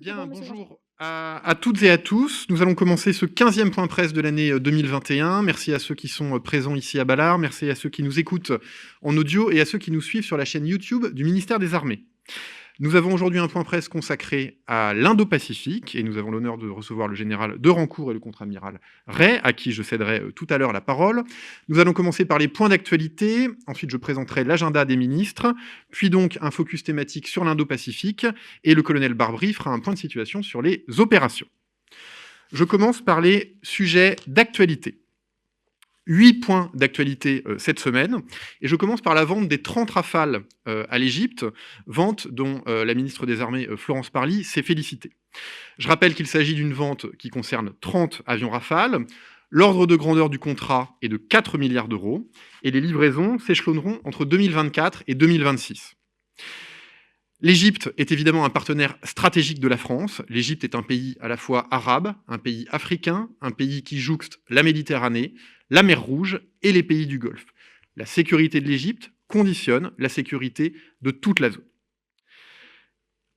Bien, bonjour à toutes et à tous. Nous allons commencer ce 15e point presse de l'année 2021. Merci à ceux qui sont présents ici à Ballard, merci à ceux qui nous écoutent en audio et à ceux qui nous suivent sur la chaîne YouTube du ministère des Armées. Nous avons aujourd'hui un point presse consacré à l'Indo-Pacifique et nous avons l'honneur de recevoir le général de Rancourt et le contre-amiral Ray, à qui je céderai tout à l'heure la parole. Nous allons commencer par les points d'actualité, ensuite je présenterai l'agenda des ministres, puis donc un focus thématique sur l'Indo-Pacifique et le colonel Barbry fera un point de situation sur les opérations. Je commence par les sujets d'actualité. 8 points d'actualité cette semaine. Et je commence par la vente des 30 Rafales à l'Égypte, vente dont la ministre des Armées, Florence Parly, s'est félicitée. Je rappelle qu'il s'agit d'une vente qui concerne 30 avions Rafale. L'ordre de grandeur du contrat est de 4 milliards d'euros et les livraisons s'échelonneront entre 2024 et 2026. L'Égypte est évidemment un partenaire stratégique de la France. L'Égypte est un pays à la fois arabe, un pays africain, un pays qui jouxte la Méditerranée, la mer Rouge et les pays du Golfe. La sécurité de l'Égypte conditionne la sécurité de toute la zone.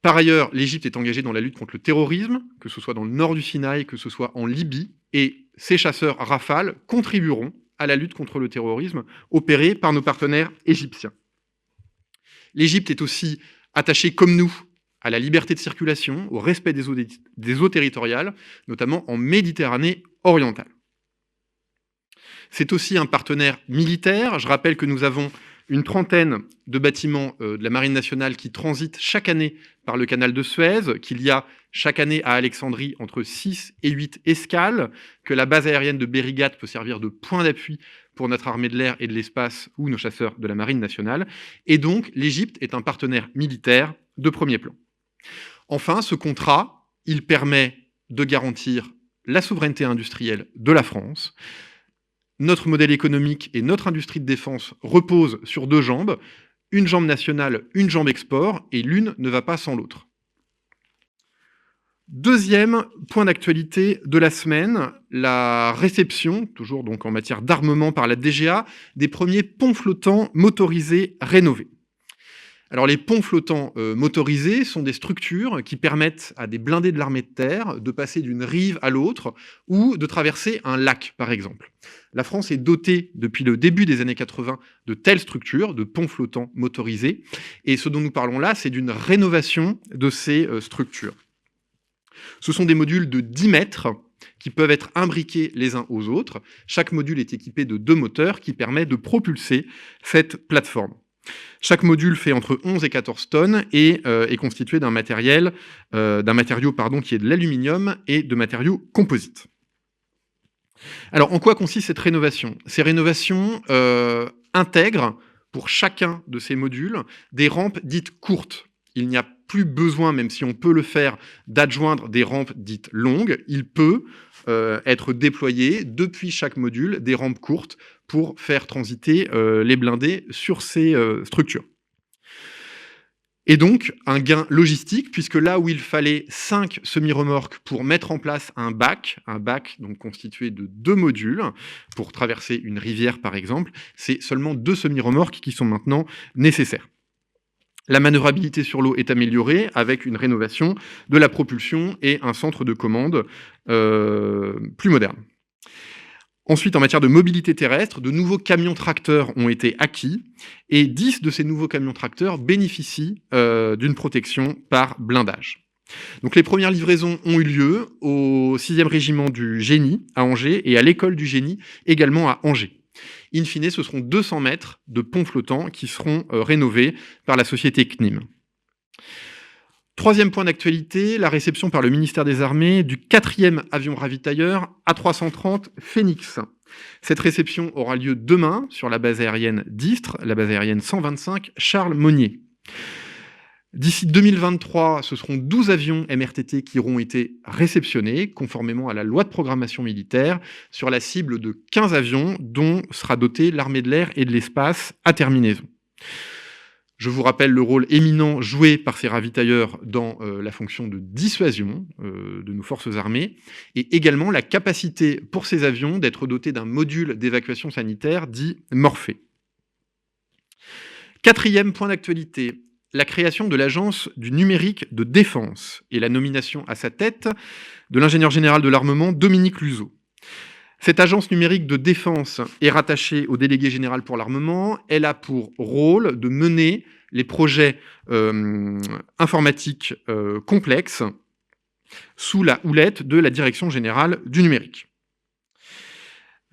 Par ailleurs, l'Égypte est engagée dans la lutte contre le terrorisme, que ce soit dans le nord du Sinaï, que ce soit en Libye, et ces chasseurs Rafale contribueront à la lutte contre le terrorisme opérée par nos partenaires égyptiens. L'Égypte est aussi attachée, comme nous, à la liberté de circulation, au respect des eaux territoriales, notamment en Méditerranée orientale. C'est aussi un partenaire militaire. Je rappelle que nous avons une trentaine de bâtiments de la Marine nationale qui transitent chaque année par le canal de Suez, qu'il y a chaque année à Alexandrie entre 6 et 8 escales, que la base aérienne de Bérigat peut servir de point d'appui pour notre armée de l'air et de l'espace ou nos chasseurs de la Marine nationale. Et donc, l'Égypte est un partenaire militaire de premier plan. Enfin, ce contrat, il permet de garantir la souveraineté industrielle de la France. Notre modèle économique et notre industrie de défense reposent sur deux jambes, une jambe nationale, une jambe export, et l'une ne va pas sans l'autre. Deuxième point d'actualité de la semaine, la réception, toujours donc en matière d'armement par la DGA, des premiers ponts flottants motorisés rénovés. Alors les ponts flottants motorisés sont des structures qui permettent à des blindés de l'armée de terre de passer d'une rive à l'autre ou de traverser un lac, par exemple. La France est dotée depuis le début des années 80 de telles structures, de ponts flottants motorisés, et ce dont nous parlons là, c'est d'une rénovation de ces structures. Ce sont des modules de 10 mètres qui peuvent être imbriqués les uns aux autres. Chaque module est équipé de 2 moteurs qui permettent de propulser cette plateforme. Chaque module fait entre 11 et 14 tonnes et est constitué d'un matériau qui est de l'aluminium et de matériaux composites. Alors, en quoi consiste cette rénovation ? Ces rénovations intègrent pour chacun de ces modules des rampes dites courtes. Il n'y a plus besoin, même si on peut le faire, d'adjoindre des rampes dites longues. Il peut être déployé depuis chaque module des rampes courtes pour faire transiter les blindés sur ces structures. Et donc, un gain logistique, puisque là où il fallait 5 semi-remorques pour mettre en place un bac donc constitué de 2 modules, pour traverser une rivière par exemple, c'est seulement 2 semi-remorques qui sont maintenant nécessaires. La manœuvrabilité sur l'eau est améliorée avec une rénovation de la propulsion et un centre de commande plus moderne. Ensuite, en matière de mobilité terrestre, de nouveaux camions-tracteurs ont été acquis et 10 de ces nouveaux camions-tracteurs bénéficient d'une protection par blindage. Donc les premières livraisons ont eu lieu au 6e régiment du Génie à Angers et à l'école du Génie également à Angers. In fine, ce seront 200 mètres de ponts flottants qui seront rénovés par la société CNIM. Troisième point d'actualité, la réception par le ministère des Armées du 4e avion ravitailleur A330 Phénix. Cette réception aura lieu demain sur la base aérienne d'Istres, la base aérienne 125 Charles Monnier. D'ici 2023, ce seront 12 avions MRTT qui auront été réceptionnés, conformément à la loi de programmation militaire, sur la cible de 15 avions dont sera dotée l'armée de l'air et de l'espace à terminaison. Je vous rappelle le rôle éminent joué par ces ravitailleurs dans la fonction de dissuasion de nos forces armées, et également la capacité pour ces avions d'être dotés d'un module d'évacuation sanitaire dit Morphée. Quatrième point d'actualité, la création de l'Agence du numérique de défense et la nomination à sa tête de l'ingénieur général de l'armement Dominique Luzo. Cette agence numérique de défense est rattachée au délégué général pour l'armement. Elle a pour rôle de mener les projets informatiques complexes sous la houlette de la Direction générale du numérique.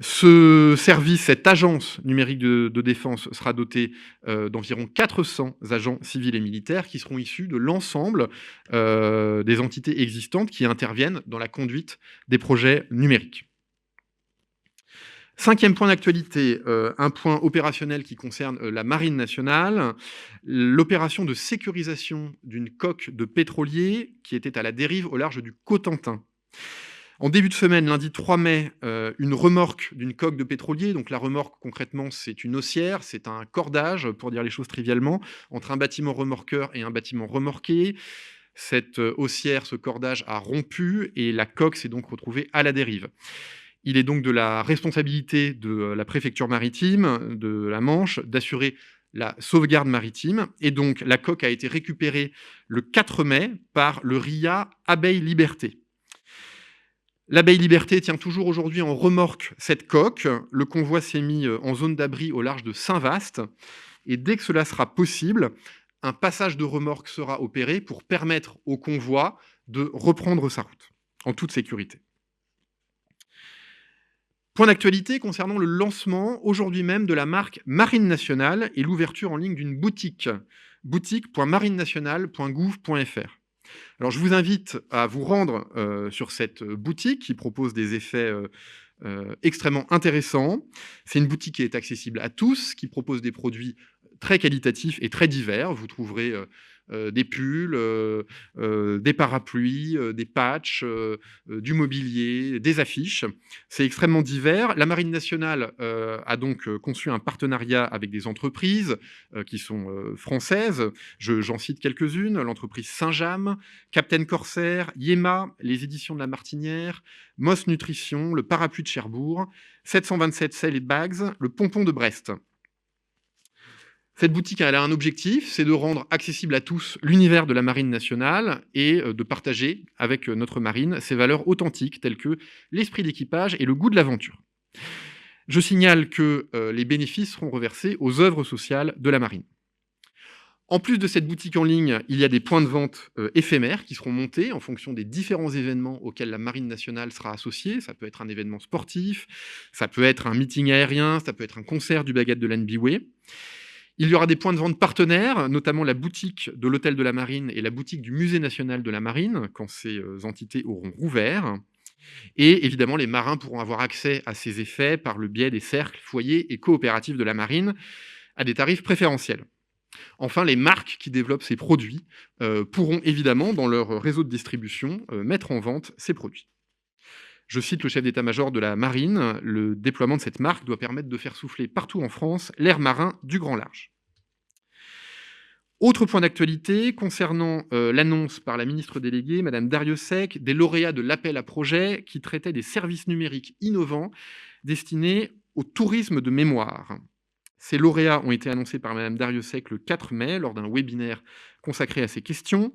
Ce service, cette agence numérique de défense sera dotée d'environ 400 agents civils et militaires qui seront issus de l'ensemble des entités existantes qui interviennent dans la conduite des projets numériques. 5e point d'actualité, un point opérationnel qui concerne la Marine nationale, l'opération de sécurisation d'une coque de pétrolier qui était à la dérive au large du Cotentin. En début de semaine, lundi 3 mai, une remorque d'une coque de pétrolier, donc la remorque concrètement c'est une haussière, c'est un cordage, pour dire les choses trivialement, entre un bâtiment remorqueur et un bâtiment remorqué. Cette haussière, ce cordage a rompu et la coque s'est donc retrouvée à la dérive. Il est donc de la responsabilité de la préfecture maritime de la Manche d'assurer la sauvegarde maritime. Et donc, la coque a été récupérée le 4 mai par le RIA Abeille Liberté. L'Abeille Liberté tient toujours aujourd'hui en remorque cette coque. Le convoi s'est mis en zone d'abri au large de Saint-Vaast. Et dès que cela sera possible, un passage de remorque sera opéré pour permettre au convoi de reprendre sa route en toute sécurité. Point d'actualité concernant le lancement aujourd'hui même de la marque Marine Nationale et l'ouverture en ligne d'une boutique, boutique.marinenationale.gouv.fr. Alors je vous invite à vous rendre sur cette boutique qui propose des effets extrêmement intéressants. C'est une boutique qui est accessible à tous, qui propose des produits très qualitatifs et très divers. Vous trouverez des pulls, des parapluies, des patchs, du mobilier, des affiches. C'est extrêmement divers. La Marine nationale a donc conçu un partenariat avec des entreprises qui sont françaises. J'en cite quelques-unes. L'entreprise Saint-James, Captain Corsair, Yema, les éditions de la Martinière, Moss Nutrition, le parapluie de Cherbourg, 727 Sel et Bags, le pompon de Brest. Cette boutique, elle a un objectif, c'est de rendre accessible à tous l'univers de la Marine nationale et de partager avec notre marine ses valeurs authentiques telles que l'esprit d'équipage et le goût de l'aventure. Je signale que les bénéfices seront reversés aux œuvres sociales de la marine. En plus de cette boutique en ligne, il y a des points de vente éphémères qui seront montés en fonction des différents événements auxquels la Marine nationale sera associée. Ça peut être un événement sportif, ça peut être un meeting aérien, ça peut être un concert du Bagad de l'Anbiway. Il y aura des points de vente partenaires, notamment la boutique de l'Hôtel de la Marine et la boutique du Musée national de la Marine, quand ces entités auront rouvert. Et évidemment, les marins pourront avoir accès à ces effets par le biais des cercles, foyers et coopératives de la Marine à des tarifs préférentiels. Enfin, les marques qui développent ces produits pourront évidemment, dans leur réseau de distribution, mettre en vente ces produits. Je cite le chef d'état-major de la Marine, le déploiement de cette marque doit permettre de faire souffler partout en France l'air marin du grand large. Autre point d'actualité concernant l'annonce par la ministre déléguée, Madame Darrieussecq, des lauréats de l'appel à projets qui traitaient des services numériques innovants destinés au tourisme de mémoire. Ces lauréats ont été annoncés par Madame Darrieussecq le 4 mai lors d'un webinaire consacré à ces questions.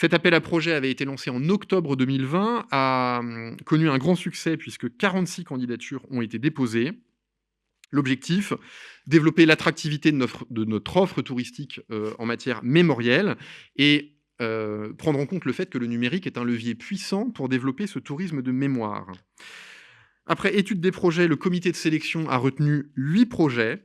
Cet appel à projet avait été lancé en octobre 2020, a connu un grand succès puisque 46 candidatures ont été déposées. L'objectif, développer l'attractivité de notre offre touristique en matière mémorielle et prendre en compte le fait que le numérique est un levier puissant pour développer ce tourisme de mémoire. Après étude des projets, le comité de sélection a retenu 8 projets.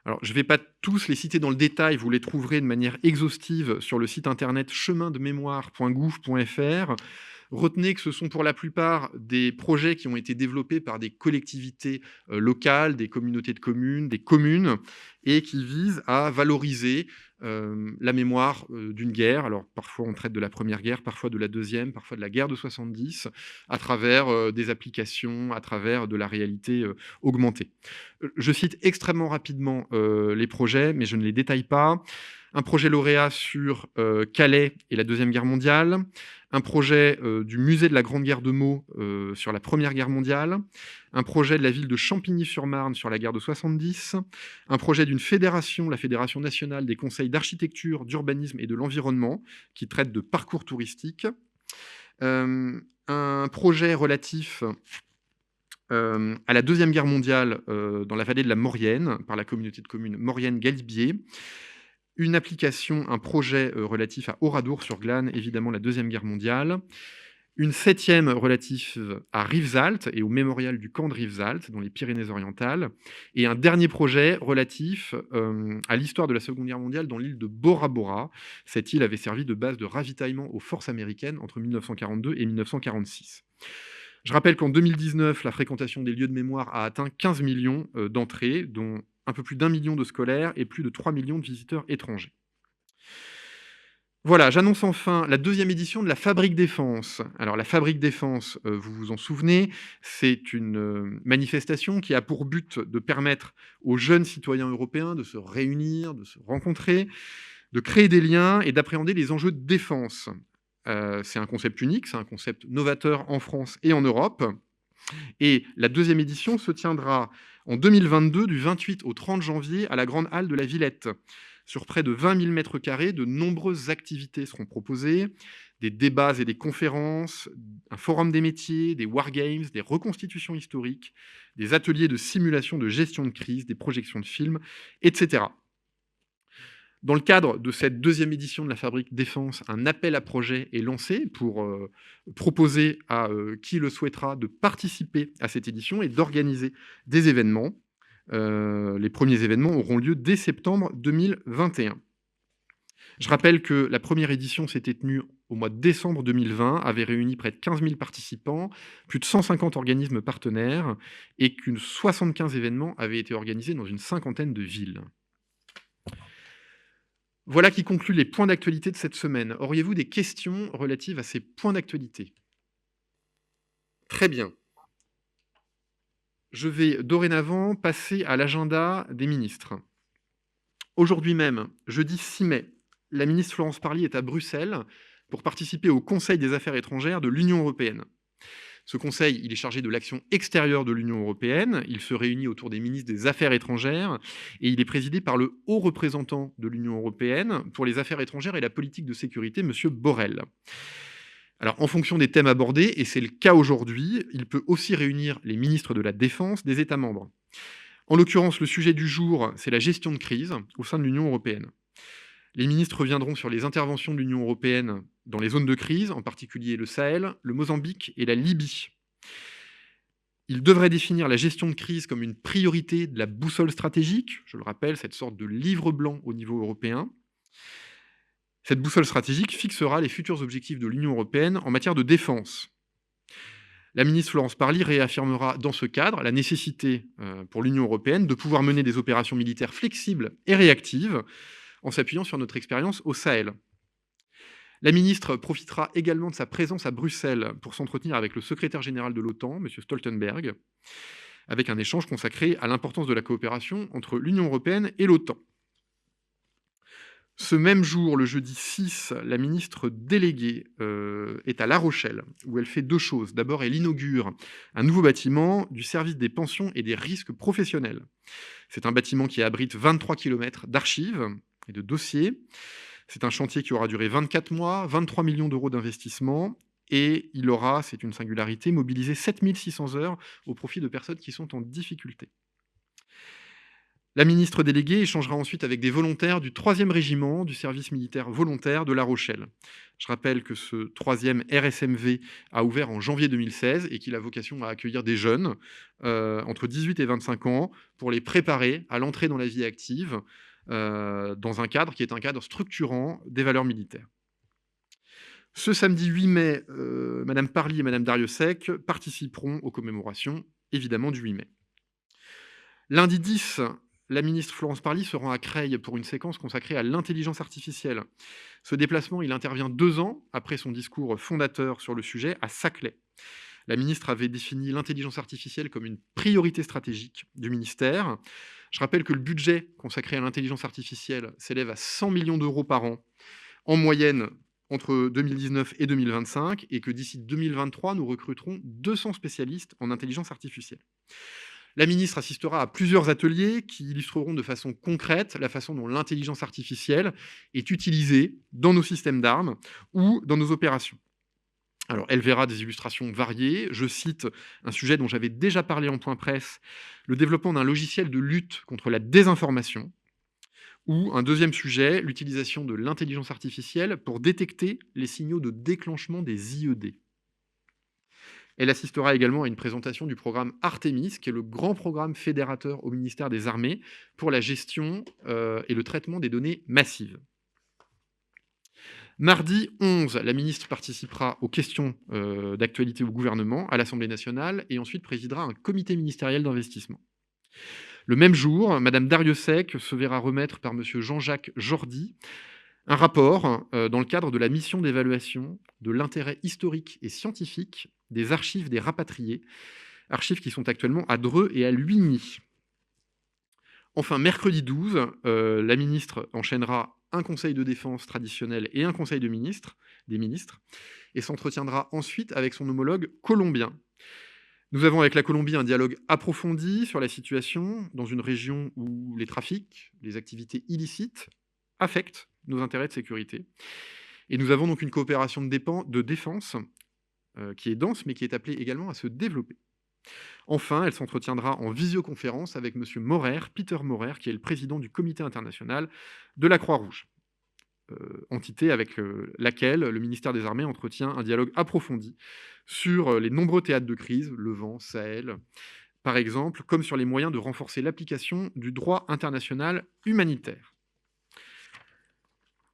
Alors, je ne vais pas tous les citer dans le détail, vous les trouverez de manière exhaustive sur le site internet chemindemémoire.gouv.fr. Retenez que ce sont pour la plupart des projets qui ont été développés par des collectivités locales, des communautés de communes, des communes, et qui visent à valoriser la mémoire d'une guerre. Alors parfois on traite de la première guerre, parfois de la deuxième, parfois de la guerre de 70, à travers des applications, à travers de la réalité augmentée. Je cite extrêmement rapidement les projets, mais je ne les détaille pas. Un projet lauréat sur Calais et la Deuxième Guerre mondiale, un projet du musée de la Grande Guerre de Meaux sur la Première Guerre mondiale, un projet de la ville de Champigny-sur-Marne sur la guerre de 70, un projet d'une fédération, la Fédération nationale des conseils d'architecture, d'urbanisme et de l'environnement, qui traite de parcours touristiques, un projet relatif à la Deuxième Guerre mondiale dans la vallée de la Maurienne, par la communauté de communes Maurienne-Galibier, une application, un projet relatif à Oradour-sur-Glane, évidemment la Deuxième Guerre mondiale, une septième relative à Rivesaltes et au mémorial du camp de Rivesaltes, dans les Pyrénées-Orientales, et un dernier projet relatif à l'histoire de la Seconde Guerre mondiale dans l'île de Bora Bora. Cette île avait servi de base de ravitaillement aux forces américaines entre 1942 et 1946. Je rappelle qu'en 2019, la fréquentation des lieux de mémoire a atteint 15 millions d'entrées, dont un peu plus d'1 million de scolaires et plus de 3 millions de visiteurs étrangers. Voilà, j'annonce enfin la deuxième édition de la Fabrique Défense. Alors la Fabrique Défense, vous vous en souvenez, c'est une manifestation qui a pour but de permettre aux jeunes citoyens européens de se réunir, de se rencontrer, de créer des liens et d'appréhender les enjeux de défense. C'est un concept unique, c'est un concept novateur en France et en Europe. Et la deuxième édition se tiendra en 2022, du 28 au 30 janvier, à la Grande Halle de la Villette. Sur près de 20 000 mètres carrés, de nombreuses activités seront proposées, des débats et des conférences, un forum des métiers, des wargames, des reconstitutions historiques, des ateliers de simulation de gestion de crise, des projections de films, etc. Dans le cadre de cette deuxième édition de la Fabrique Défense, un appel à projet est lancé pour proposer à qui le souhaitera de participer à cette édition et d'organiser des événements. Les premiers événements auront lieu dès septembre 2021. Je rappelle que la première édition s'était tenue au mois de décembre 2020, avait réuni près de 15 000 participants, plus de 150 organismes partenaires, et qu'une 75 événements avaient été organisés dans une cinquantaine de villes. Voilà qui conclut les points d'actualité de cette semaine. Auriez-vous des questions relatives à ces points d'actualité? Très bien. Je vais dorénavant passer à l'agenda des ministres. Aujourd'hui même, jeudi 6 mai, la ministre Florence Parly est à Bruxelles pour participer au Conseil des affaires étrangères de l'Union européenne. Ce conseil, il est chargé de l'action extérieure de l'Union européenne. Il se réunit autour des ministres des Affaires étrangères et il est présidé par le haut représentant de l'Union européenne pour les affaires étrangères et la politique de sécurité, M. Borrell. Alors, en fonction des thèmes abordés, et c'est le cas aujourd'hui, il peut aussi réunir les ministres de la Défense des États membres. En l'occurrence, le sujet du jour, c'est la gestion de crise au sein de l'Union européenne. Les ministres reviendront sur les interventions de l'Union européenne dans les zones de crise, en particulier le Sahel, le Mozambique et la Libye. Ils devraient définir la gestion de crise comme une priorité de la boussole stratégique, je le rappelle, cette sorte de livre blanc au niveau européen. Cette boussole stratégique fixera les futurs objectifs de l'Union européenne en matière de défense. La ministre Florence Parly réaffirmera dans ce cadre la nécessité pour l'Union européenne de pouvoir mener des opérations militaires flexibles et réactives en s'appuyant sur notre expérience au Sahel. La ministre profitera également de sa présence à Bruxelles pour s'entretenir avec le secrétaire général de l'OTAN, M. Stoltenberg, avec un échange consacré à l'importance de la coopération entre l'Union européenne et l'OTAN. Ce même jour, le jeudi 6, la ministre déléguée est à La Rochelle, où elle fait deux choses. D'abord, elle inaugure un nouveau bâtiment du service des pensions et des risques professionnels. C'est un bâtiment qui abrite 23 km d'archives et de dossiers. C'est un chantier qui aura duré 24 mois, 23 millions d'euros d'investissement, et il aura, c'est une singularité, mobilisé 7600 heures au profit de personnes qui sont en difficulté. La ministre déléguée échangera ensuite avec des volontaires du 3e régiment du service militaire volontaire de La Rochelle. Je rappelle que ce 3e RSMV a ouvert en janvier 2016 et qu'il a vocation à accueillir des jeunes entre 18 et 25 ans pour les préparer à l'entrée dans la vie active dans un cadre qui est un cadre structurant des valeurs militaires. Ce samedi 8 mai, Mme Parly et Mme Darrieussecq participeront aux commémorations, évidemment, du 8 mai. Lundi 10, la ministre Florence Parly se rend à Creil pour une séquence consacrée à l'intelligence artificielle. Ce déplacement, il intervient 2 ans après son discours fondateur sur le sujet à Saclay. La ministre avait défini l'intelligence artificielle comme une priorité stratégique du ministère. Je rappelle que le budget consacré à l'intelligence artificielle s'élève à 100 millions d'euros par an, en moyenne entre 2019 et 2025 et que d'ici 2023, nous recruterons 200 spécialistes en intelligence artificielle. La ministre assistera à plusieurs ateliers qui illustreront de façon concrète la façon dont l'intelligence artificielle est utilisée dans nos systèmes d'armes ou dans nos opérations. Alors, elle verra des illustrations variées. Je cite un sujet dont j'avais déjà parlé en point presse, le développement d'un logiciel de lutte contre la désinformation, ou un deuxième sujet, l'utilisation de l'intelligence artificielle pour détecter les signaux de déclenchement des IED. Elle assistera également à une présentation du programme Artemis, qui est le grand programme fédérateur au ministère des Armées pour la gestion et le traitement des données massives. Mardi 11, la ministre participera aux questions d'actualité au gouvernement, à l'Assemblée nationale, et ensuite présidera un comité ministériel d'investissement. Le même jour, Mme Darrieussecq se verra remettre par M. Jean-Jacques Jordi un rapport dans le cadre de la mission d'évaluation de l'intérêt historique et scientifique des archives des rapatriés, archives qui sont actuellement à Dreux et à Luigny. Enfin, mercredi 12, la ministre enchaînera un conseil de défense traditionnel et un conseil des ministres, et s'entretiendra ensuite avec son homologue colombien. Nous avons avec la Colombie un dialogue approfondi sur la situation dans une région où les trafics, les activités illicites affectent nos intérêts de sécurité. Et nous avons donc une coopération de défense qui est dense, mais qui est appelée également à se développer. Enfin, elle s'entretiendra en visioconférence avec M. Maurer, Peter Maurer, qui est le président du Comité international de la Croix-Rouge, entité avec laquelle le ministère des Armées entretient un dialogue approfondi sur les nombreux théâtres de crise, Levant, Sahel, par exemple, comme sur les moyens de renforcer l'application du droit international humanitaire.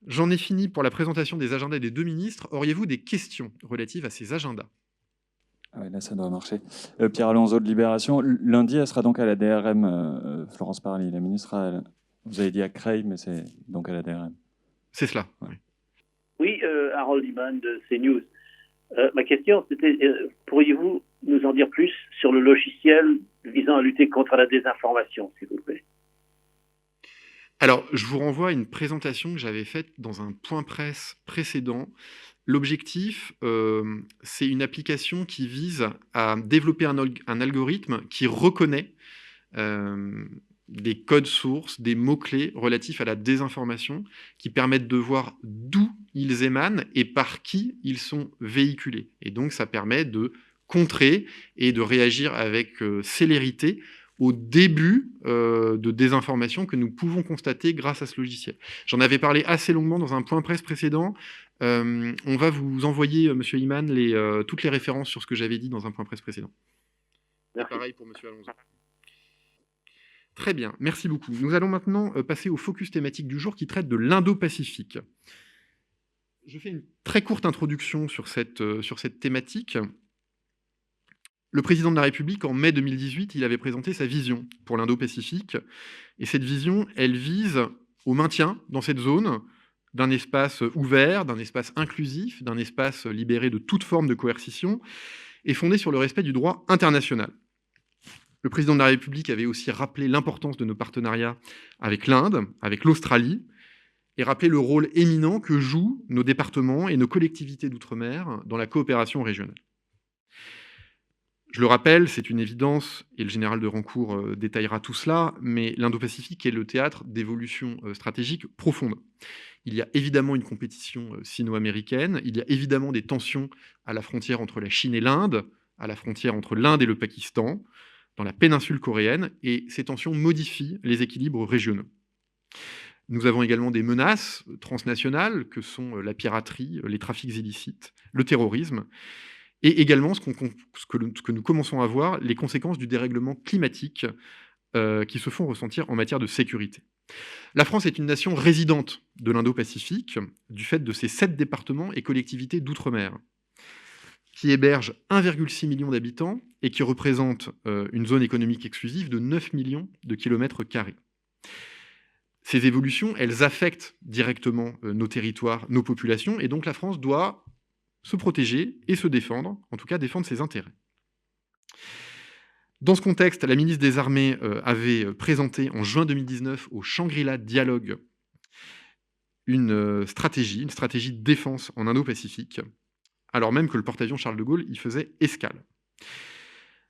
J'en ai fini pour la présentation des agendas des deux ministres. Auriez-vous des questions relatives à ces agendas ? Ah ouais, là, ça doit marcher. Pierre Alonso de Libération. Lundi, elle sera donc à la DRM, Florence Parly. La ministre, vous avez dit à Creil, mais c'est donc à la DRM. C'est cela. Ouais. Oui, Harold Iman de CNews. Ma question, c'était, pourriez-vous nous en dire plus sur le logiciel visant à lutter contre la désinformation, s'il vous plaît ? Alors, je vous renvoie à une présentation que j'avais faite dans un point presse précédent. L'objectif, c'est une application qui vise à développer un algorithme qui reconnaît des codes sources, des mots-clés relatifs à la désinformation, qui permettent de voir d'où ils émanent et par qui ils sont véhiculés. Et donc, ça permet de contrer et de réagir avec célérité au début de désinformation que nous pouvons constater grâce à ce logiciel. J'en avais parlé assez longuement dans un point presse précédent. On va vous envoyer, M. Iman, toutes les références sur ce que j'avais dit dans un point presse précédent. Et pareil pour M. Alonso. Très bien, merci beaucoup. Nous allons maintenant passer au focus thématique du jour qui traite de l'Indo-Pacifique. Je fais une très courte introduction sur cette thématique. Le président de la République, en mai 2018, il avait présenté sa vision pour l'Indo-Pacifique. Et cette vision, elle vise au maintien dans cette zone d'un espace ouvert, d'un espace inclusif, d'un espace libéré de toute forme de coercition et fondé sur le respect du droit international. Le président de la République avait aussi rappelé l'importance de nos partenariats avec l'Inde, avec l'Australie, et rappelé le rôle éminent que jouent nos départements et nos collectivités d'outre-mer dans la coopération régionale. Je le rappelle, c'est une évidence, et le général de Rancourt détaillera tout cela, mais l'Indo-Pacifique est le théâtre d'évolutions stratégiques profondes. Il y a évidemment une compétition sino-américaine, il y a évidemment des tensions à la frontière entre la Chine et l'Inde, à la frontière entre l'Inde et le Pakistan, dans la péninsule coréenne, et ces tensions modifient les équilibres régionaux. Nous avons également des menaces transnationales que sont la piraterie, les trafics illicites, le terrorisme, et également ce que nous commençons à voir, les conséquences du dérèglement climatique qui se font ressentir en matière de sécurité. La France est une nation résidente de l'Indo-Pacifique du fait de ses 7 départements et collectivités d'outre-mer, qui héberge 1,6 million d'habitants et qui représente une zone économique exclusive de 9 millions de kilomètres carrés. Ces évolutions, elles affectent directement nos territoires, nos populations, et donc la France doit se protéger et se défendre, en tout cas défendre ses intérêts. Dans ce contexte, la ministre des Armées avait présenté en juin 2019 au Shangri-La Dialogue une stratégie de défense en Indo-Pacifique, alors même que le porte-avions Charles de Gaulle y faisait escale.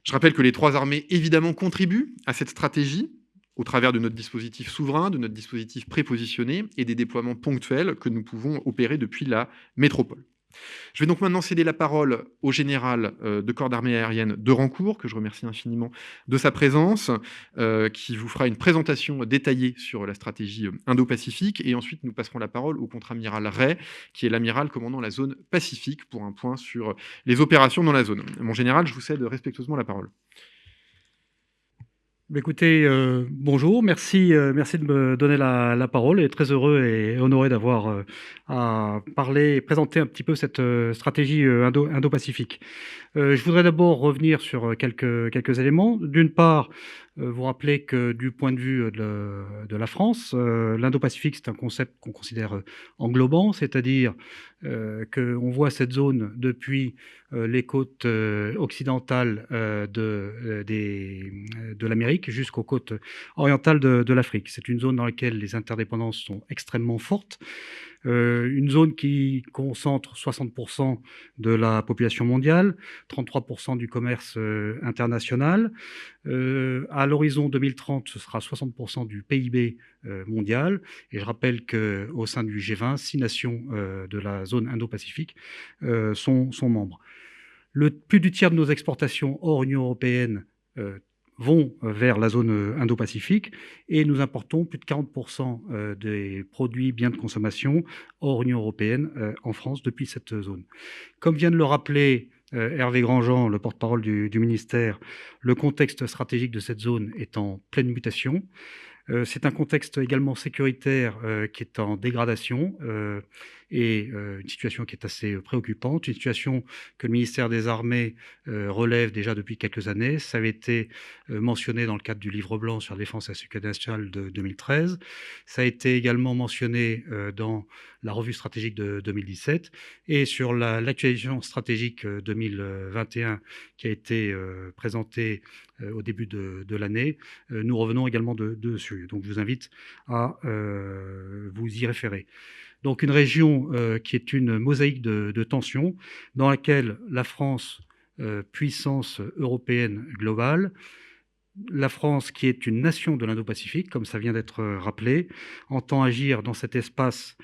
Je rappelle que les 3 armées, évidemment, contribuent à cette stratégie au travers de notre dispositif souverain, de notre dispositif prépositionné et des déploiements ponctuels que nous pouvons opérer depuis la métropole. Je vais donc maintenant céder la parole au général de corps d'armée aérienne de Rancourt, que je remercie infiniment de sa présence, qui vous fera une présentation détaillée sur la stratégie Indo-Pacifique. Et ensuite, nous passerons la parole au contre-amiral Ray, qui est l'amiral commandant la zone Pacifique, pour un point sur les opérations dans la zone. Mon général, je vous cède respectueusement la parole. Écoutez, bonjour, merci de me donner la parole et très heureux et honoré d'avoir à parler et présenter un petit peu cette stratégie Indo-Pacifique. Je voudrais d'abord revenir sur quelques éléments. D'une part, vous rappeler que du point de vue de la France, l'Indo-Pacifique, c'est un concept qu'on considère englobant, c'est-à-dire qu'on voit cette zone depuis les côtes occidentales de l'Amérique jusqu'aux côtes orientales de l'Afrique. C'est une zone dans laquelle les interdépendances sont extrêmement fortes. Une zone qui concentre 60% de la population mondiale, 33% du commerce international. À l'horizon 2030, ce sera 60% du PIB mondial. Et je rappelle qu'au sein du G20, 6 nations de la zone Indo-Pacifique sont membres. Plus du tiers de nos exportations hors Union européenne vont vers la zone Indo-Pacifique et nous importons plus de 40% des produits, biens de consommation hors Union européenne en France depuis cette zone. Comme vient de le rappeler Hervé Grandjean, le porte-parole du ministère, le contexte stratégique de cette zone est en pleine mutation. C'est un contexte également sécuritaire qui est en dégradation et une situation qui est assez préoccupante, une situation que le ministère des Armées relève déjà depuis quelques années. Ça avait été mentionné dans le cadre du livre blanc sur la défense et la sécurité nationale de 2013. Ça a été également mentionné dans la revue stratégique de 2017 et sur l'actualisation stratégique 2021 qui a été présentée au début de l'année. Nous revenons également dessus. Donc je vous invite à vous y référer. Donc une région qui est une mosaïque de tensions dans laquelle la France, puissance européenne globale, la France, qui est une nation de l'Indo-Pacifique, comme ça vient d'être rappelé, entend agir dans cet espace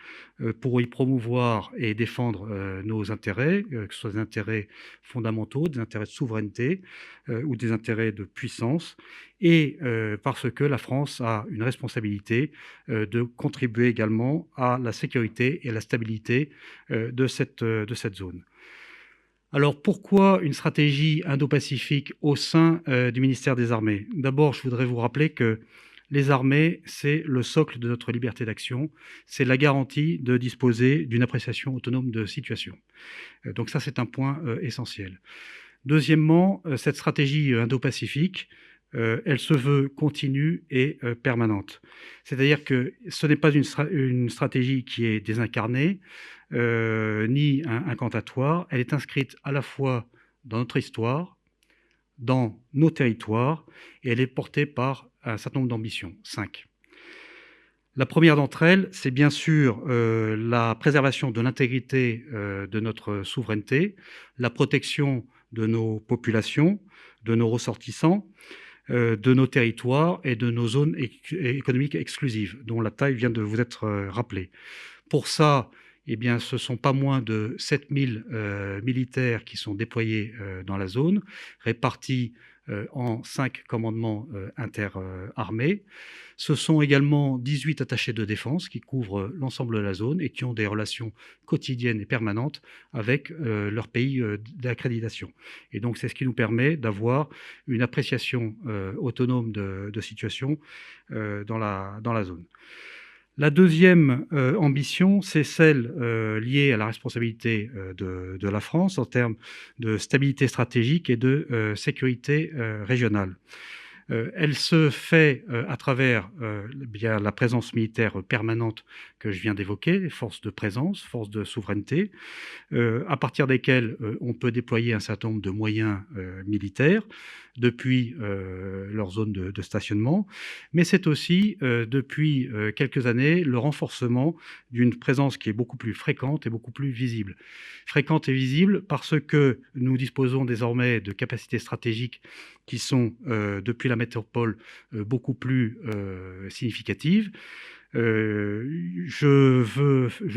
pour y promouvoir et défendre nos intérêts, que ce soit des intérêts fondamentaux, des intérêts de souveraineté ou des intérêts de puissance, et parce que la France a une responsabilité de contribuer également à la sécurité et à la stabilité de cette zone. Alors, pourquoi une stratégie Indo-Pacifique au sein du ministère des Armées ? D'abord, je voudrais vous rappeler que les armées, c'est le socle de notre liberté d'action, c'est la garantie de disposer d'une appréciation autonome de situation. Donc ça, c'est un point essentiel. Deuxièmement, cette stratégie Indo-Pacifique, elle se veut continue et permanente. C'est-à-dire que ce n'est pas une stratégie qui est désincarnée, ni incantatoire. Elle est inscrite à la fois dans notre histoire, dans nos territoires, et elle est portée par un certain nombre d'ambitions, 5. La première d'entre elles, c'est bien sûr la préservation de l'intégrité de notre souveraineté, la protection de nos populations, de nos ressortissants, de nos territoires et de nos zones économiques exclusives, dont la taille vient de vous être rappelée. Pour ça, eh bien, ce ne sont pas moins de 7000 militaires qui sont déployés dans la zone, répartis en 5 commandements interarmées. Ce sont également 18 attachés de défense qui couvrent l'ensemble de la zone et qui ont des relations quotidiennes et permanentes avec leur pays d'accréditation. Et donc, c'est ce qui nous permet d'avoir une appréciation autonome de situation dans la zone. La deuxième ambition, c'est celle liée à la responsabilité de la France en termes de stabilité stratégique et de sécurité régionale. Elle se fait à travers bien la présence militaire permanente que je viens d'évoquer, les forces de présence, forces de souveraineté, à partir desquelles on peut déployer un certain nombre de moyens militaires depuis leur zone de stationnement, mais c'est aussi depuis quelques années le renforcement d'une présence qui est beaucoup plus fréquente et beaucoup plus visible. Fréquente et visible parce que nous disposons désormais de capacités stratégiques qui sont, depuis la métropole, beaucoup plus significatives. Je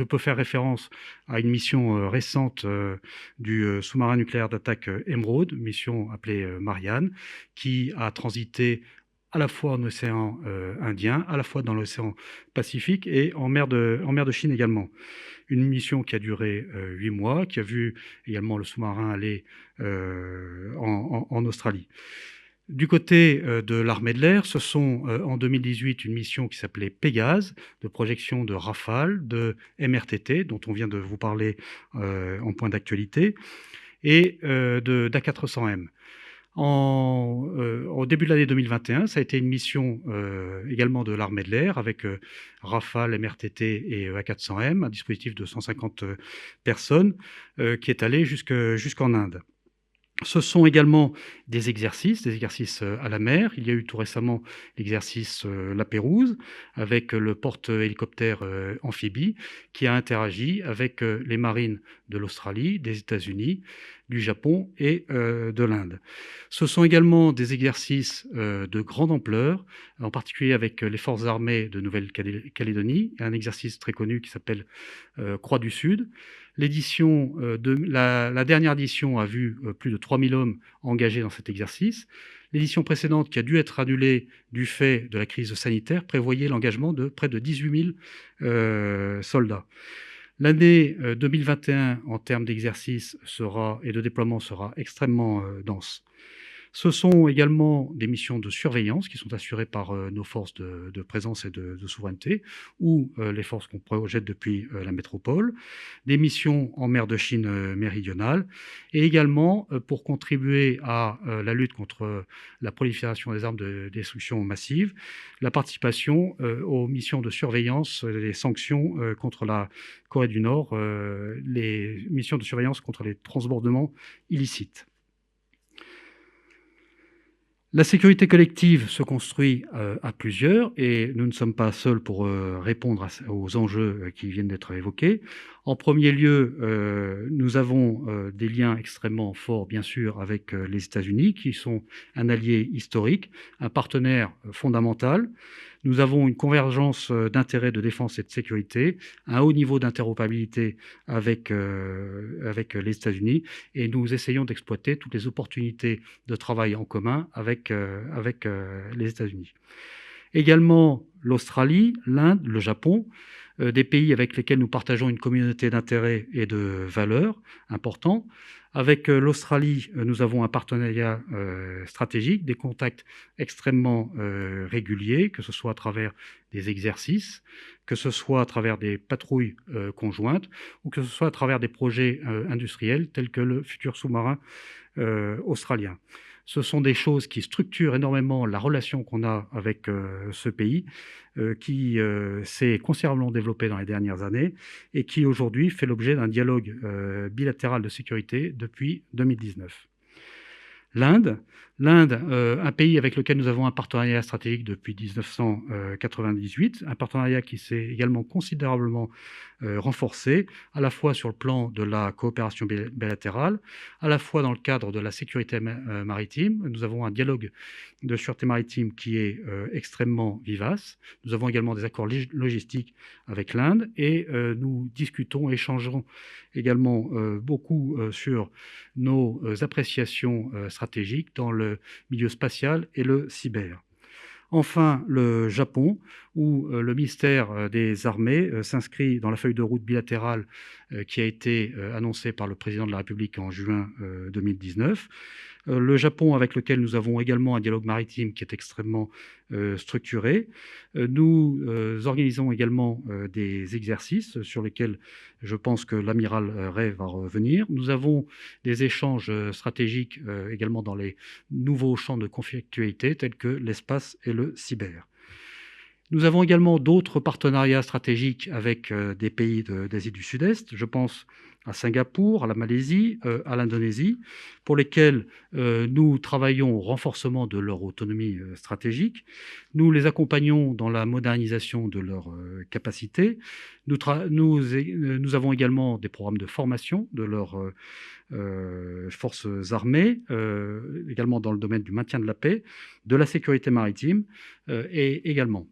peux faire référence à une mission récente du sous-marin nucléaire d'attaque Emerald, mission appelée Marianne, qui a transité à la fois en océan Indien, à la fois dans l'océan Pacifique et en mer de Chine également. Une mission qui a duré 8 mois, qui a vu également le sous-marin aller en Australie. Du côté de l'armée de l'air, ce sont en 2018 une mission qui s'appelait Pégase, de projection de Rafale, de MRTT, dont on vient de vous parler en point d'actualité, et d'A400M. Au début de l'année 2021, ça a été une mission également de l'armée de l'air avec Rafale, MRTT et A400M, un dispositif de 150 personnes qui est allé jusqu'en Inde. Ce sont également des exercices à la mer. Il y a eu tout récemment l'exercice La Pérouse avec le porte-hélicoptère amphibie qui a interagi avec les marines de l'Australie, des États-Unis, du Japon et de l'Inde. Ce sont également des exercices de grande ampleur, en particulier avec les forces armées de Nouvelle-Calédonie, un exercice très connu qui s'appelle Croix du Sud. La dernière édition a vu plus de 3000 hommes engagés dans cet exercice. L'édition précédente, qui a dû être annulée du fait de la crise sanitaire, prévoyait l'engagement de près de 18 000 soldats. L'année 2021, en termes d'exercice et de déploiement, sera extrêmement dense. Ce sont également des missions de surveillance qui sont assurées par nos forces de présence et de souveraineté ou les forces qu'on projette depuis la métropole, des missions en mer de Chine méridionale et également pour contribuer à la lutte contre la prolifération des armes de destruction massive, la participation aux missions de surveillance, les sanctions contre la Corée du Nord, les missions de surveillance contre les transbordements illicites. La sécurité collective se construit à plusieurs et nous ne sommes pas seuls pour répondre aux enjeux qui viennent d'être évoqués. En premier lieu, nous avons des liens extrêmement forts, bien sûr, avec les États-Unis, qui sont un allié historique, un partenaire fondamental. Nous avons une convergence d'intérêts de défense et de sécurité, un haut niveau d'interopérabilité avec les États-Unis, et nous essayons d'exploiter toutes les opportunités de travail en commun avec les États-Unis. Également l'Australie, l'Inde, le Japon, des pays avec lesquels nous partageons une communauté d'intérêts et de valeurs importants. Avec l'Australie, nous avons un partenariat stratégique, des contacts extrêmement réguliers, que ce soit à travers des exercices, que ce soit à travers des patrouilles conjointes, ou que ce soit à travers des projets industriels tels que le futur sous-marin australien. Ce sont des choses qui structurent énormément la relation qu'on a avec ce pays, qui s'est considérablement développé dans les dernières années et qui aujourd'hui fait l'objet d'un dialogue bilatéral de sécurité depuis 2019. L'Inde, un pays avec lequel nous avons un partenariat stratégique depuis 1998, un partenariat qui s'est également considérablement renforcé, à la fois sur le plan de la coopération bilatérale, à la fois dans le cadre de la sécurité maritime. Nous avons un dialogue de sûreté maritime qui est extrêmement vivace. Nous avons également des accords logistiques avec l'Inde et nous discutons, échangeons également beaucoup sur nos appréciations stratégiques dans le milieu spatial et le cyber. Enfin, le Japon, où le ministère des Armées s'inscrit dans la feuille de route bilatérale qui a été annoncée par le président de la République en juin 2019, Le Japon, avec lequel nous avons également un dialogue maritime qui est extrêmement structuré. Nous organisons également des exercices sur lesquels je pense que l'amiral Ray va revenir. Nous avons des échanges stratégiques également dans les nouveaux champs de conflictualité tels que l'espace et le cyber. Nous avons également d'autres partenariats stratégiques avec des pays d'Asie du Sud-Est. Je pense à Singapour, à la Malaisie, à l'Indonésie, pour lesquels nous travaillons au renforcement de leur autonomie stratégique. Nous les accompagnons dans la modernisation de leurs capacités. Nous avons également des programmes de formation de leurs forces armées, également dans le domaine du maintien de la paix, de la sécurité maritime et également.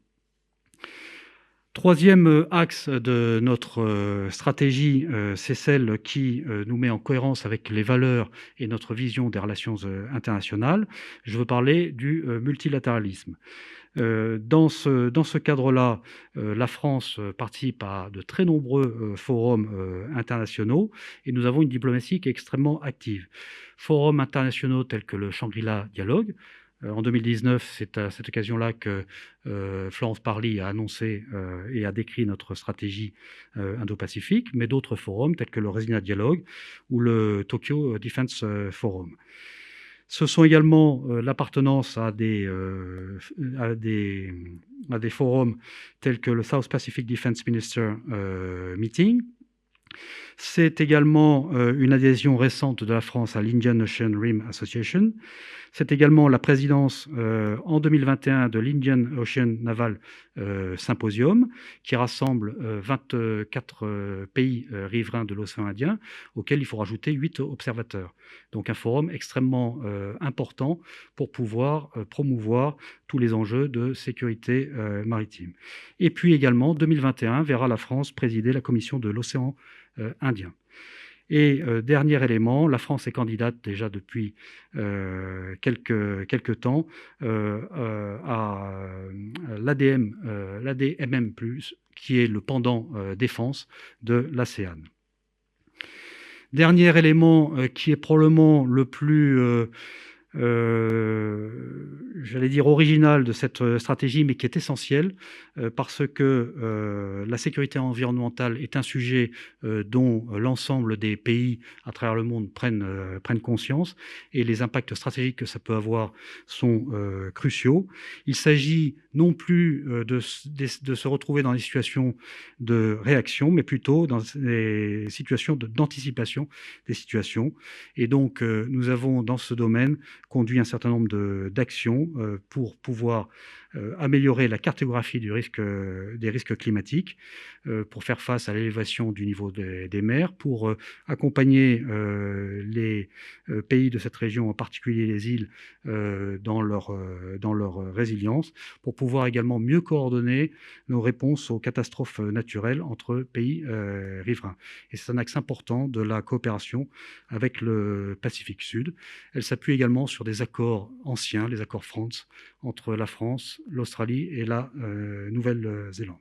Troisième axe de notre stratégie, c'est celle qui nous met en cohérence avec les valeurs et notre vision des relations internationales. Je veux parler du multilatéralisme. Dans ce cadre-là, la France participe à de très nombreux forums internationaux et nous avons une diplomatie qui est extrêmement active. Forums internationaux tels que le Shangri-La Dialogue. En 2019, c'est à cette occasion-là que Florence Parly a annoncé et a décrit notre stratégie Indo-Pacifique, mais d'autres forums tels que le Resina Dialogue ou le Tokyo Defense Forum. Ce sont également l'appartenance à des forums tels que le South Pacific Defense Minister Meeting. C'est également une adhésion récente de la France à l'Indian Ocean Rim Association. C'est également la présidence en 2021 de l'Indian Ocean Naval Symposium, qui rassemble 24 pays riverains de l'océan Indien, auxquels il faut rajouter 8 observateurs. Donc un forum extrêmement important pour pouvoir promouvoir tous les enjeux de sécurité maritime. Et puis également, 2021 verra la France présider la commission de l'océan Indien. Et dernier élément, la France est candidate déjà depuis quelques temps à l'ADMM+, qui est le pendant défense de l'ASEAN. Dernier élément qui est probablement le plus j'allais dire original de cette stratégie, mais qui est essentielle parce que la sécurité environnementale est un sujet dont l'ensemble des pays à travers le monde prennent conscience et les impacts stratégiques que ça peut avoir sont cruciaux. Il s'agit non plus de se retrouver dans des situations de réaction, mais plutôt dans des situations d'anticipation des situations. Et donc, nous avons dans ce domaine conduit un certain nombre d'actions pour pouvoir améliorer la cartographie des risques climatiques, pour faire face à l'élévation du niveau des mers, pour accompagner les pays de cette région, en particulier les îles, dans leur résilience, pour pouvoir également mieux coordonner nos réponses aux catastrophes naturelles entre pays riverains. Et c'est un axe important de la coopération avec le Pacifique Sud. Elle s'appuie également sur des accords anciens, les accords France, entre la France, l'Australie et la Nouvelle-Zélande.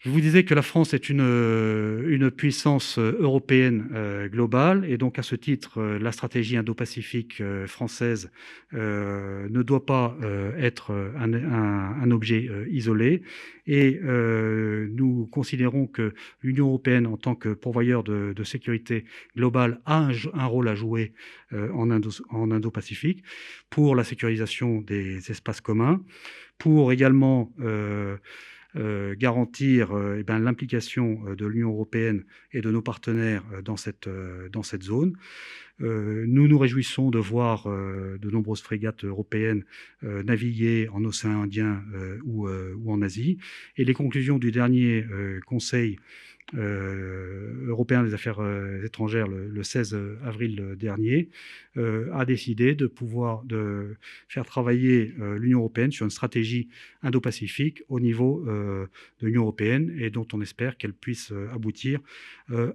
Je vous disais que la France est une puissance européenne globale et donc à ce titre, la stratégie indo-pacifique française ne doit pas être un objet isolé et nous considérons que l'Union européenne en tant que pourvoyeur de sécurité globale a un rôle à jouer en Indo-Pacifique pour la sécurisation des espaces communs, pour également garantir l'implication de l'Union européenne et de nos partenaires dans cette zone. Nous nous réjouissons de voir de nombreuses frégates européennes naviguer en océan Indien ou en Asie. Et les conclusions du dernier Conseil européen des affaires étrangères le 16 avril dernier a décidé de faire travailler l'Union européenne sur une stratégie indo-pacifique au niveau de l'Union européenne et dont on espère qu'elle puisse aboutir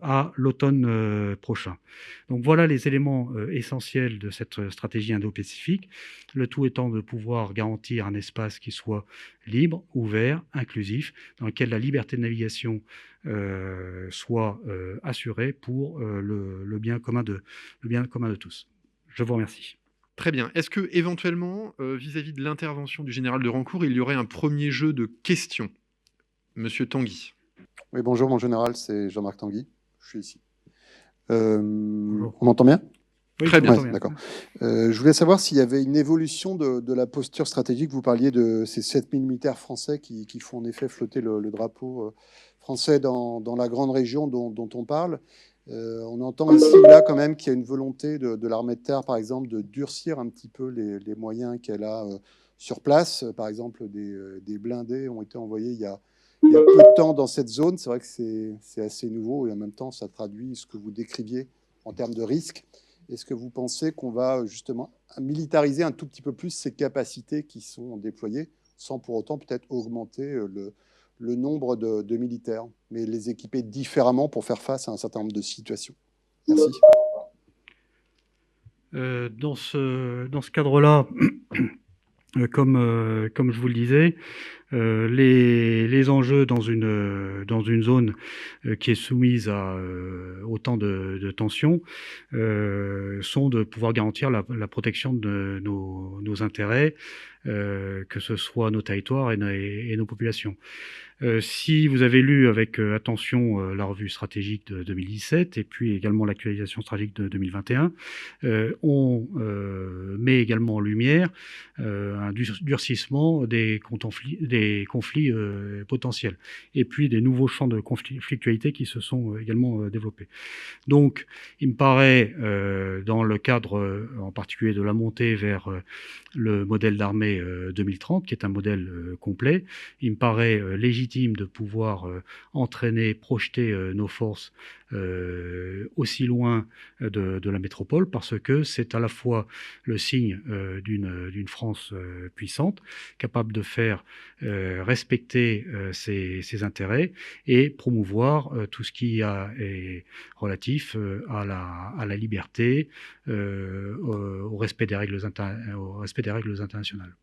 à l'automne prochain. Donc voilà les éléments essentiels de cette stratégie indo-pacifique, le tout étant de pouvoir garantir un espace qui soit libre, ouvert, inclusif, dans lequel la liberté de navigation soit assurée pour le bien commun de tous. Je vous remercie. Très bien. Est-ce que éventuellement, vis-à-vis de l'intervention du général de Rancourt, il y aurait un premier jeu de questions? Monsieur Tanguy. Oui, bonjour, mon général, c'est Jean-Marc Tanguy. Je suis ici. On m'entend bien? Oui, très bien. Ouais, d'accord. Je voulais savoir s'il y avait une évolution de la posture stratégique. Vous parliez de ces 7000 militaires français qui font en effet flotter le drapeau français dans la grande région dont on parle. On entend ici ou là quand même qu'il y a une volonté de l'armée de terre, par exemple, de durcir un petit peu les moyens qu'elle a sur place. Par exemple, des blindés ont été envoyés il y a peu de temps dans cette zone. C'est vrai que c'est assez nouveau et en même temps, ça traduit ce que vous décriviez en termes de risque. Est-ce que vous pensez qu'on va justement militariser un tout petit peu plus ces capacités qui sont déployées, sans pour autant peut-être augmenter le nombre de militaires, mais les équiper différemment pour faire face à un certain nombre de situations? Merci. Dans ce cadre-là, comme je vous le disais, les enjeux dans une zone qui est soumise à autant de tensions sont de pouvoir garantir la protection de nos intérêts, que ce soit nos territoires et nos populations. Si vous avez lu avec attention la revue stratégique de 2017 et puis également l'actualisation stratégique de 2021, on met également en lumière un durcissement des conflits potentiels et puis des nouveaux champs de conflictualité qui se sont également développés. Donc, il me paraît, dans le cadre en particulier de la montée vers le modèle d'armée 2030, qui est un modèle complet, il me paraît légitime de pouvoir entraîner, projeter nos forces aussi loin de la métropole, parce que c'est à la fois le signe d'une France puissante, capable de faire respecter ses intérêts et promouvoir tout ce qui est relatif à la liberté, au respect des règles internationales.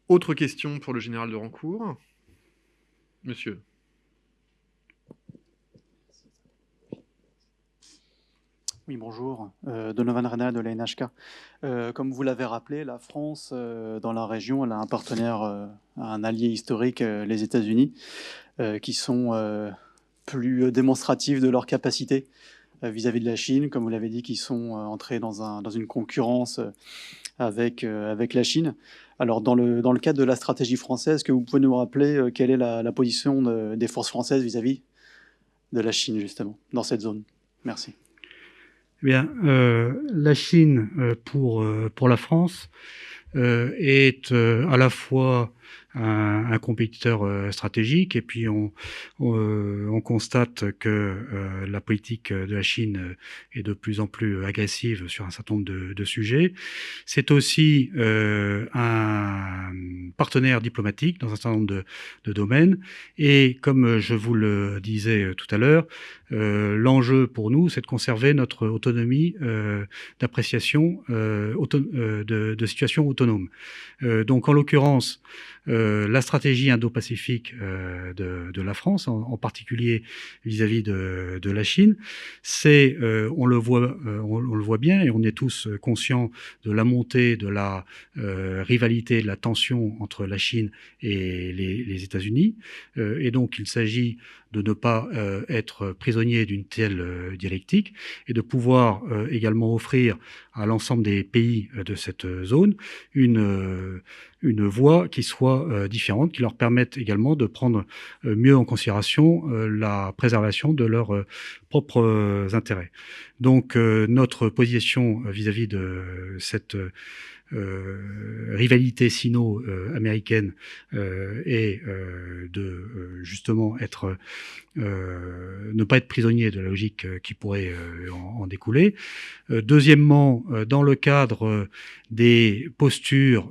Autre question pour le général de Rancourt. Monsieur. Oui, bonjour. Donovan Renal de la NHK. Comme vous l'avez rappelé, la France, dans la région, elle a un partenaire, un allié historique, les États-Unis, qui sont plus démonstratifs de leur capacité vis-à-vis de la Chine, comme vous l'avez dit, qui sont entrés dans une concurrence avec la Chine. Alors, dans le cadre de la stratégie française, est-ce que vous pouvez nous rappeler quelle est la position des forces françaises vis-à-vis de la Chine, justement, dans cette zone? Merci. Eh bien, la Chine, pour la France, est à la fois un compétiteur stratégique, et puis on constate que la politique de la Chine est de plus en plus agressive sur un certain nombre de sujets. C'est aussi un partenaire diplomatique dans un certain nombre de domaines, et comme je vous le disais tout à l'heure, l'enjeu pour nous, c'est de conserver notre autonomie d'appréciation de situations autonomes. Donc, en l'occurrence, la stratégie indo-pacifique de la France, en particulier vis-à-vis de la Chine, c'est, on le voit bien, et on est tous conscients de la montée de la rivalité, de la tension entre la Chine et les États-Unis. Et donc, il s'agit de ne pas être prisonnier d'une telle dialectique, et de pouvoir également offrir à l'ensemble des pays de cette zone une voie qui soit différente, qui leur permette également de prendre mieux en considération la préservation de leurs propres intérêts. Donc, notre position vis-à-vis de cette rivalité sino-américaine est de justement ne pas être prisonnier de la logique qui pourrait en découler. Deuxièmement, dans le cadre des postures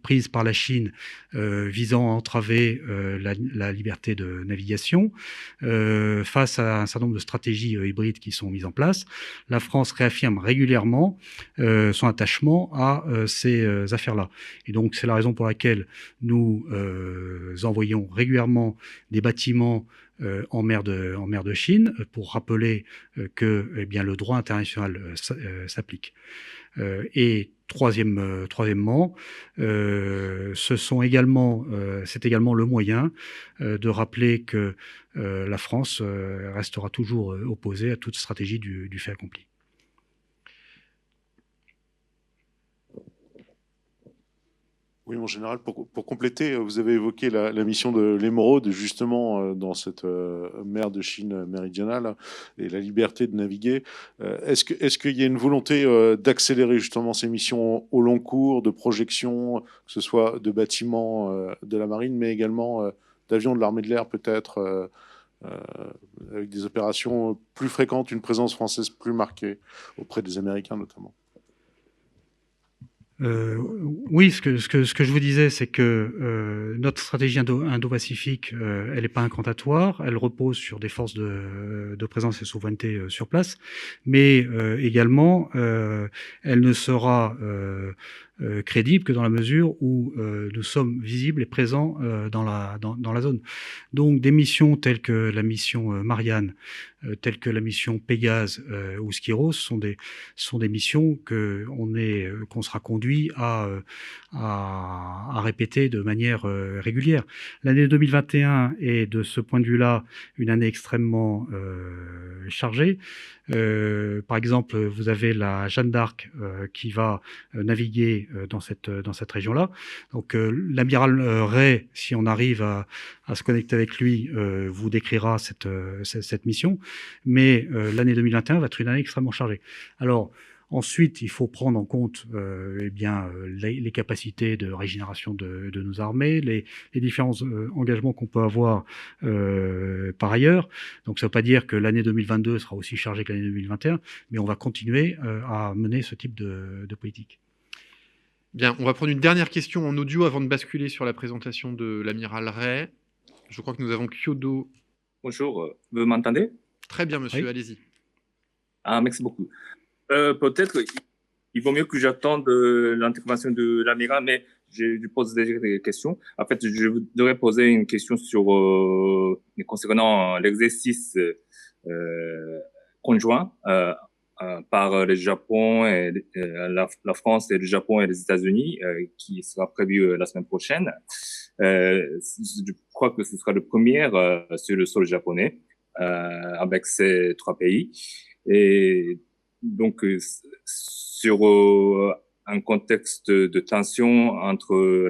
prises par la Chine visant à entraver la liberté de navigation, face à un certain nombre de stratégies hybrides qui sont mises en place, la France réaffirme régulièrement son attachement attachement à ces affaires-là. Et donc, c'est la raison pour laquelle nous envoyons régulièrement des bâtiments en mer de Chine pour rappeler que le droit international s'applique. Et troisièmement, c'est également le moyen de rappeler que la France restera toujours opposée à toute stratégie du fait accompli. Oui, en général, pour compléter, vous avez évoqué la mission de l'émeraude, justement, dans cette mer de Chine méridionale et la liberté de naviguer. Est-ce qu'il y a une volonté d'accélérer justement ces missions au long cours, de projection, que ce soit de bâtiments de la marine, mais également d'avions de l'armée de l'air, peut-être, avec des opérations plus fréquentes, une présence française plus marquée auprès des Américains notamment? Oui, ce que je vous disais, c'est que notre stratégie indo-pacifique, elle n'est pas incantatoire, elle repose sur des forces de présence et souveraineté sur place, mais également, elle ne sera crédible que dans la mesure où nous sommes visibles et présents dans la zone. Donc des missions telles que la mission Marianne, telles que la mission Pégase ou Skyros sont des missions qu'on sera conduit à répéter de manière régulière. L'année 2021 est de ce point de vue-là une année extrêmement chargée. Par exemple, vous avez la Jeanne d'Arc qui va naviguer dans cette région-là. Donc l'amiral Ray, si on arrive à se connecter avec lui, vous décrira cette mission. Mais l'année 2021 va être une année extrêmement chargée. Alors ensuite, il faut prendre en compte les capacités de régénération de nos armées, les différents engagements qu'on peut avoir par ailleurs. Donc ça ne veut pas dire que l'année 2022 sera aussi chargée que l'année 2021, mais on va continuer à mener ce type de politique. Bien, on va prendre une dernière question en audio avant de basculer sur la présentation de l'amiral Ray. Je crois que nous avons Kyodo. Bonjour, vous m'entendez? Très bien, monsieur, oui. Allez-y. Ah, merci beaucoup. Peut-être il vaut mieux que j'attende l'intervention de l'amiral, mais je pose déjà des questions. En fait, je voudrais poser une question concernant l'exercice conjoint par le Japon et la France et le Japon et les États-Unis qui sera prévu la semaine prochaine. Je crois que ce sera le premier sur le sol japonais avec ces trois pays. Et donc, sur un contexte de tension entre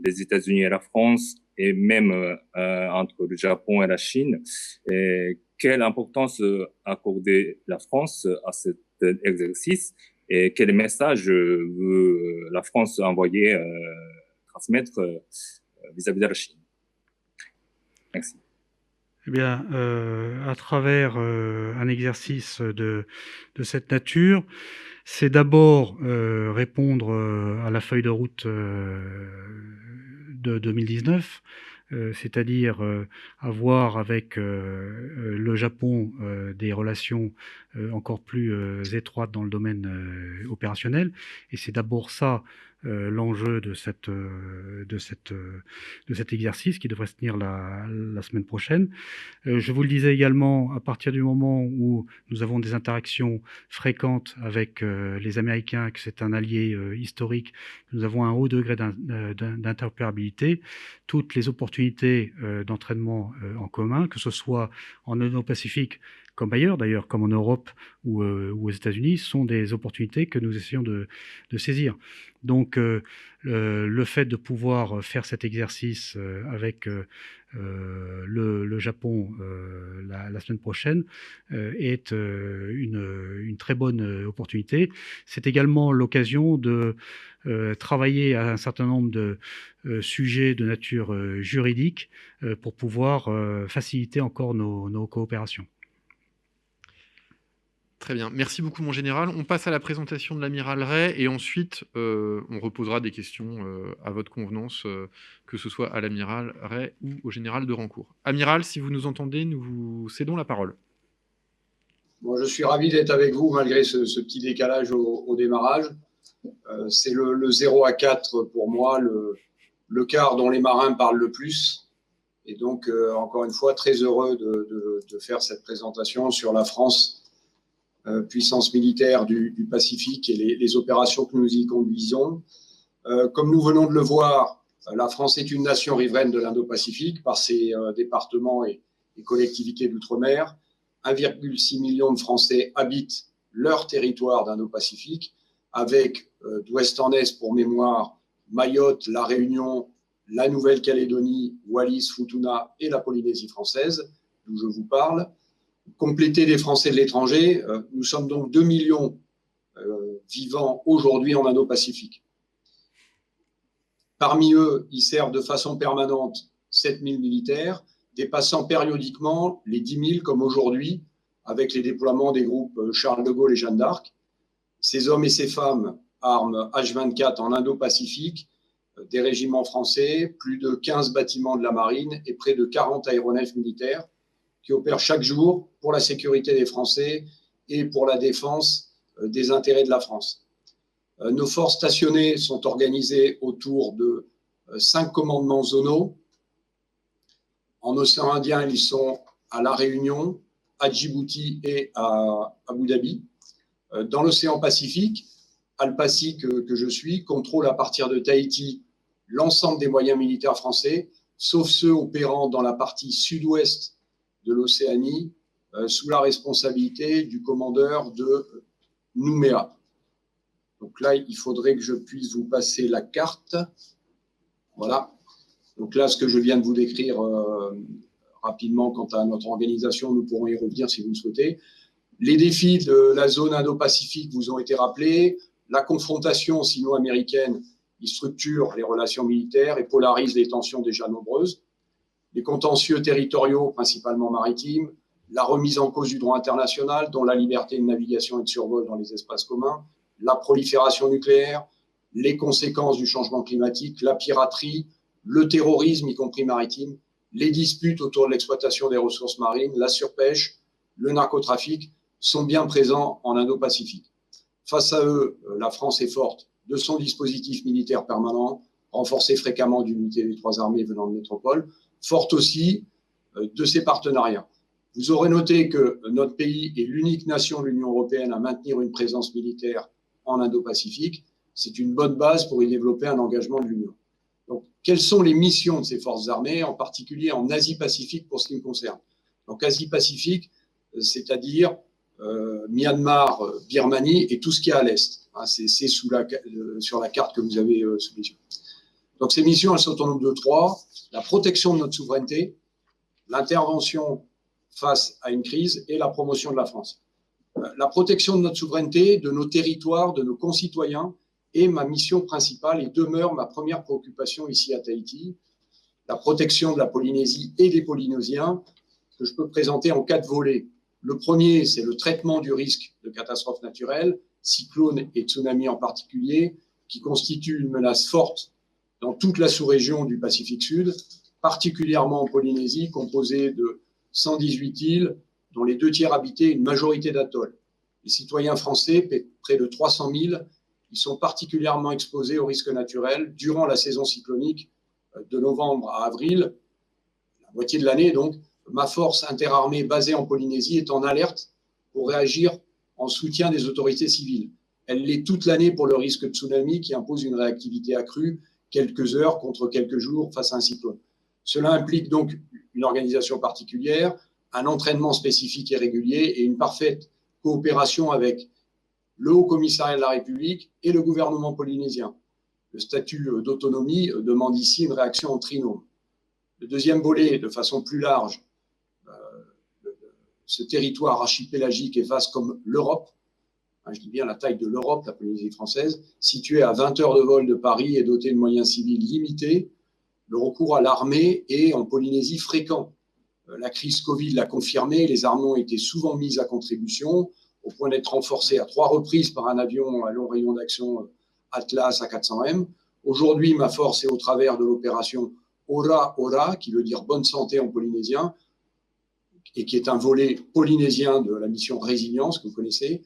les États-Unis et la France, et même entre le Japon et la Chine, et quelle importance accorder la France à cet exercice et quel message veut la France envoyer, transmettre vis-à-vis de la Chine? Merci. Eh bien, à travers un exercice de cette nature, c'est d'abord répondre à la feuille de route de 2019, c'est-à-dire avoir avec le Japon des relations encore plus étroites dans le domaine opérationnel. Et c'est d'abord ça l'enjeu de cet exercice qui devrait se tenir la semaine prochaine. Je vous le disais également, à partir du moment où nous avons des interactions fréquentes avec les Américains, que c'est un allié historique, nous avons un haut degré d'interopérabilité, toutes les opportunités d'entraînement en commun, que ce soit en Indo-Pacifique, comme ailleurs d'ailleurs, comme en Europe ou aux États-Unis, sont des opportunités que nous essayons de saisir. Donc le fait de pouvoir faire cet exercice avec le Japon la semaine prochaine est une très bonne opportunité. C'est également l'occasion de travailler à un certain nombre de sujets de nature juridique pour pouvoir faciliter encore nos coopérations. Très bien. Merci beaucoup, mon général. On passe à la présentation de l'amiral Ray et ensuite, on reposera des questions à votre convenance, que ce soit à l'amiral Ray ou au général de Rancourt. Amiral, si vous nous entendez, nous vous cédons la parole. Bon, je suis ravi d'être avec vous malgré ce petit décalage au démarrage. C'est le 0 à 4 pour moi, le quart dont les marins parlent le plus. Et donc, encore une fois, très heureux de faire cette présentation sur la France, puissance militaire du Pacifique et les opérations que nous y conduisons. Comme nous venons de le voir, la France est une nation riveraine de l'Indo-Pacifique par ses départements et collectivités d'outre-mer. 1,6 million de Français habitent leur territoire d'Indo-Pacifique, avec d'ouest en est, pour mémoire, Mayotte, la Réunion, la Nouvelle-Calédonie, Wallis, Futuna et la Polynésie française, d'où je vous parle. Compléter des Français de l'étranger, nous sommes donc 2 millions vivant aujourd'hui en Indo-Pacifique. Parmi eux, ils servent de façon permanente 7 000 militaires, dépassant périodiquement les 10 000 comme aujourd'hui, avec les déploiements des groupes Charles de Gaulle et Jeanne d'Arc. Ces hommes et ces femmes arment H24 en Indo-Pacifique, des régiments français, plus de 15 bâtiments de la marine et près de 40 aéronefs militaires qui opèrent chaque jour pour la sécurité des Français et pour la défense des intérêts de la France. Nos forces stationnées sont organisées autour de 5 commandements zonaux. En océan Indien, ils sont à La Réunion, à Djibouti et à Abu Dhabi. Dans l'océan Pacifique, Al-Pasi, que je suis, contrôle à partir de Tahiti l'ensemble des moyens militaires français, sauf ceux opérant dans la partie sud-ouest de l'Océanie, sous la responsabilité du commandeur de Nouméa. Donc là, il faudrait que je puisse vous passer la carte. Voilà. Donc là, ce que je viens de vous décrire rapidement quant à notre organisation, nous pourrons y revenir si vous le souhaitez. Les défis de la zone Indo-Pacifique vous ont été rappelés. La confrontation sino-américaine, qui structure les relations militaires et polarise les tensions déjà nombreuses. Les contentieux territoriaux, principalement maritimes. La remise en cause du droit international, dont la liberté de navigation et de survol dans les espaces communs. La prolifération nucléaire, les conséquences du changement climatique, la piraterie, le terrorisme, y compris maritime, les disputes autour de l'exploitation des ressources marines, la surpêche, le narcotrafic sont bien présents en Indo-Pacifique. Face à eux, la France est forte de son dispositif militaire permanent, renforcé fréquemment d'unités des 3 armées venant de métropole, forte aussi de ses partenariats. Vous aurez noté que notre pays est l'unique nation de l'Union européenne à maintenir une présence militaire en Indo-Pacifique. C'est une bonne base pour y développer un engagement de l'Union. Donc, quelles sont les missions de ces forces armées, en particulier en Asie-Pacifique pour ce qui me concerne? Donc, Asie-Pacifique, c'est-à-dire Myanmar, Birmanie et tout ce qui est à l'est. Hein, c'est sur la carte que vous avez sous les yeux. Donc, ces missions, elles sont au nombre de 3. La protection de notre souveraineté, l'intervention face à une crise et la promotion de la France. La protection de notre souveraineté, de nos territoires, de nos concitoyens est ma mission principale et demeure ma première préoccupation ici à Tahiti. La protection de la Polynésie et des Polynésiens, que je peux présenter en 4 volets. Le premier, c'est le traitement du risque de catastrophes naturelles, cyclones et tsunamis en particulier, qui constituent une menace forte dans toute la sous-région du Pacifique Sud, particulièrement en Polynésie, composée de 118 îles, dont les 2 tiers habitaient une majorité d'atolls. Les citoyens français, près de 300 000, ils sont particulièrement exposés aux risques naturels durant la saison cyclonique de novembre à avril, la moitié de l'année donc. Ma force interarmée basée en Polynésie est en alerte pour réagir en soutien des autorités civiles. Elle l'est toute l'année pour le risque de tsunami qui impose une réactivité accrue, quelques heures contre quelques jours face à un cyclone. Cela implique donc une organisation particulière, un entraînement spécifique et régulier et une parfaite coopération avec le Haut-Commissariat de la République et le gouvernement polynésien. Le statut d'autonomie demande ici une réaction en trinôme. Le deuxième volet, de façon plus large, ce territoire archipélagique et vaste comme l'Europe, je dis bien la taille de l'Europe, la Polynésie française, située à 20 heures de vol de Paris et dotée de moyens civils limités, le recours à l'armée est en Polynésie fréquent. La crise Covid l'a confirmé, les armées ont été souvent mises à contribution, au point d'être renforcées à 3 reprises par un avion à long rayon d'action Atlas A400M. Aujourd'hui, ma force est au travers de l'opération Ora Ora, qui veut dire bonne santé en polynésien, et qui est un volet polynésien de la mission Résilience, que vous connaissez,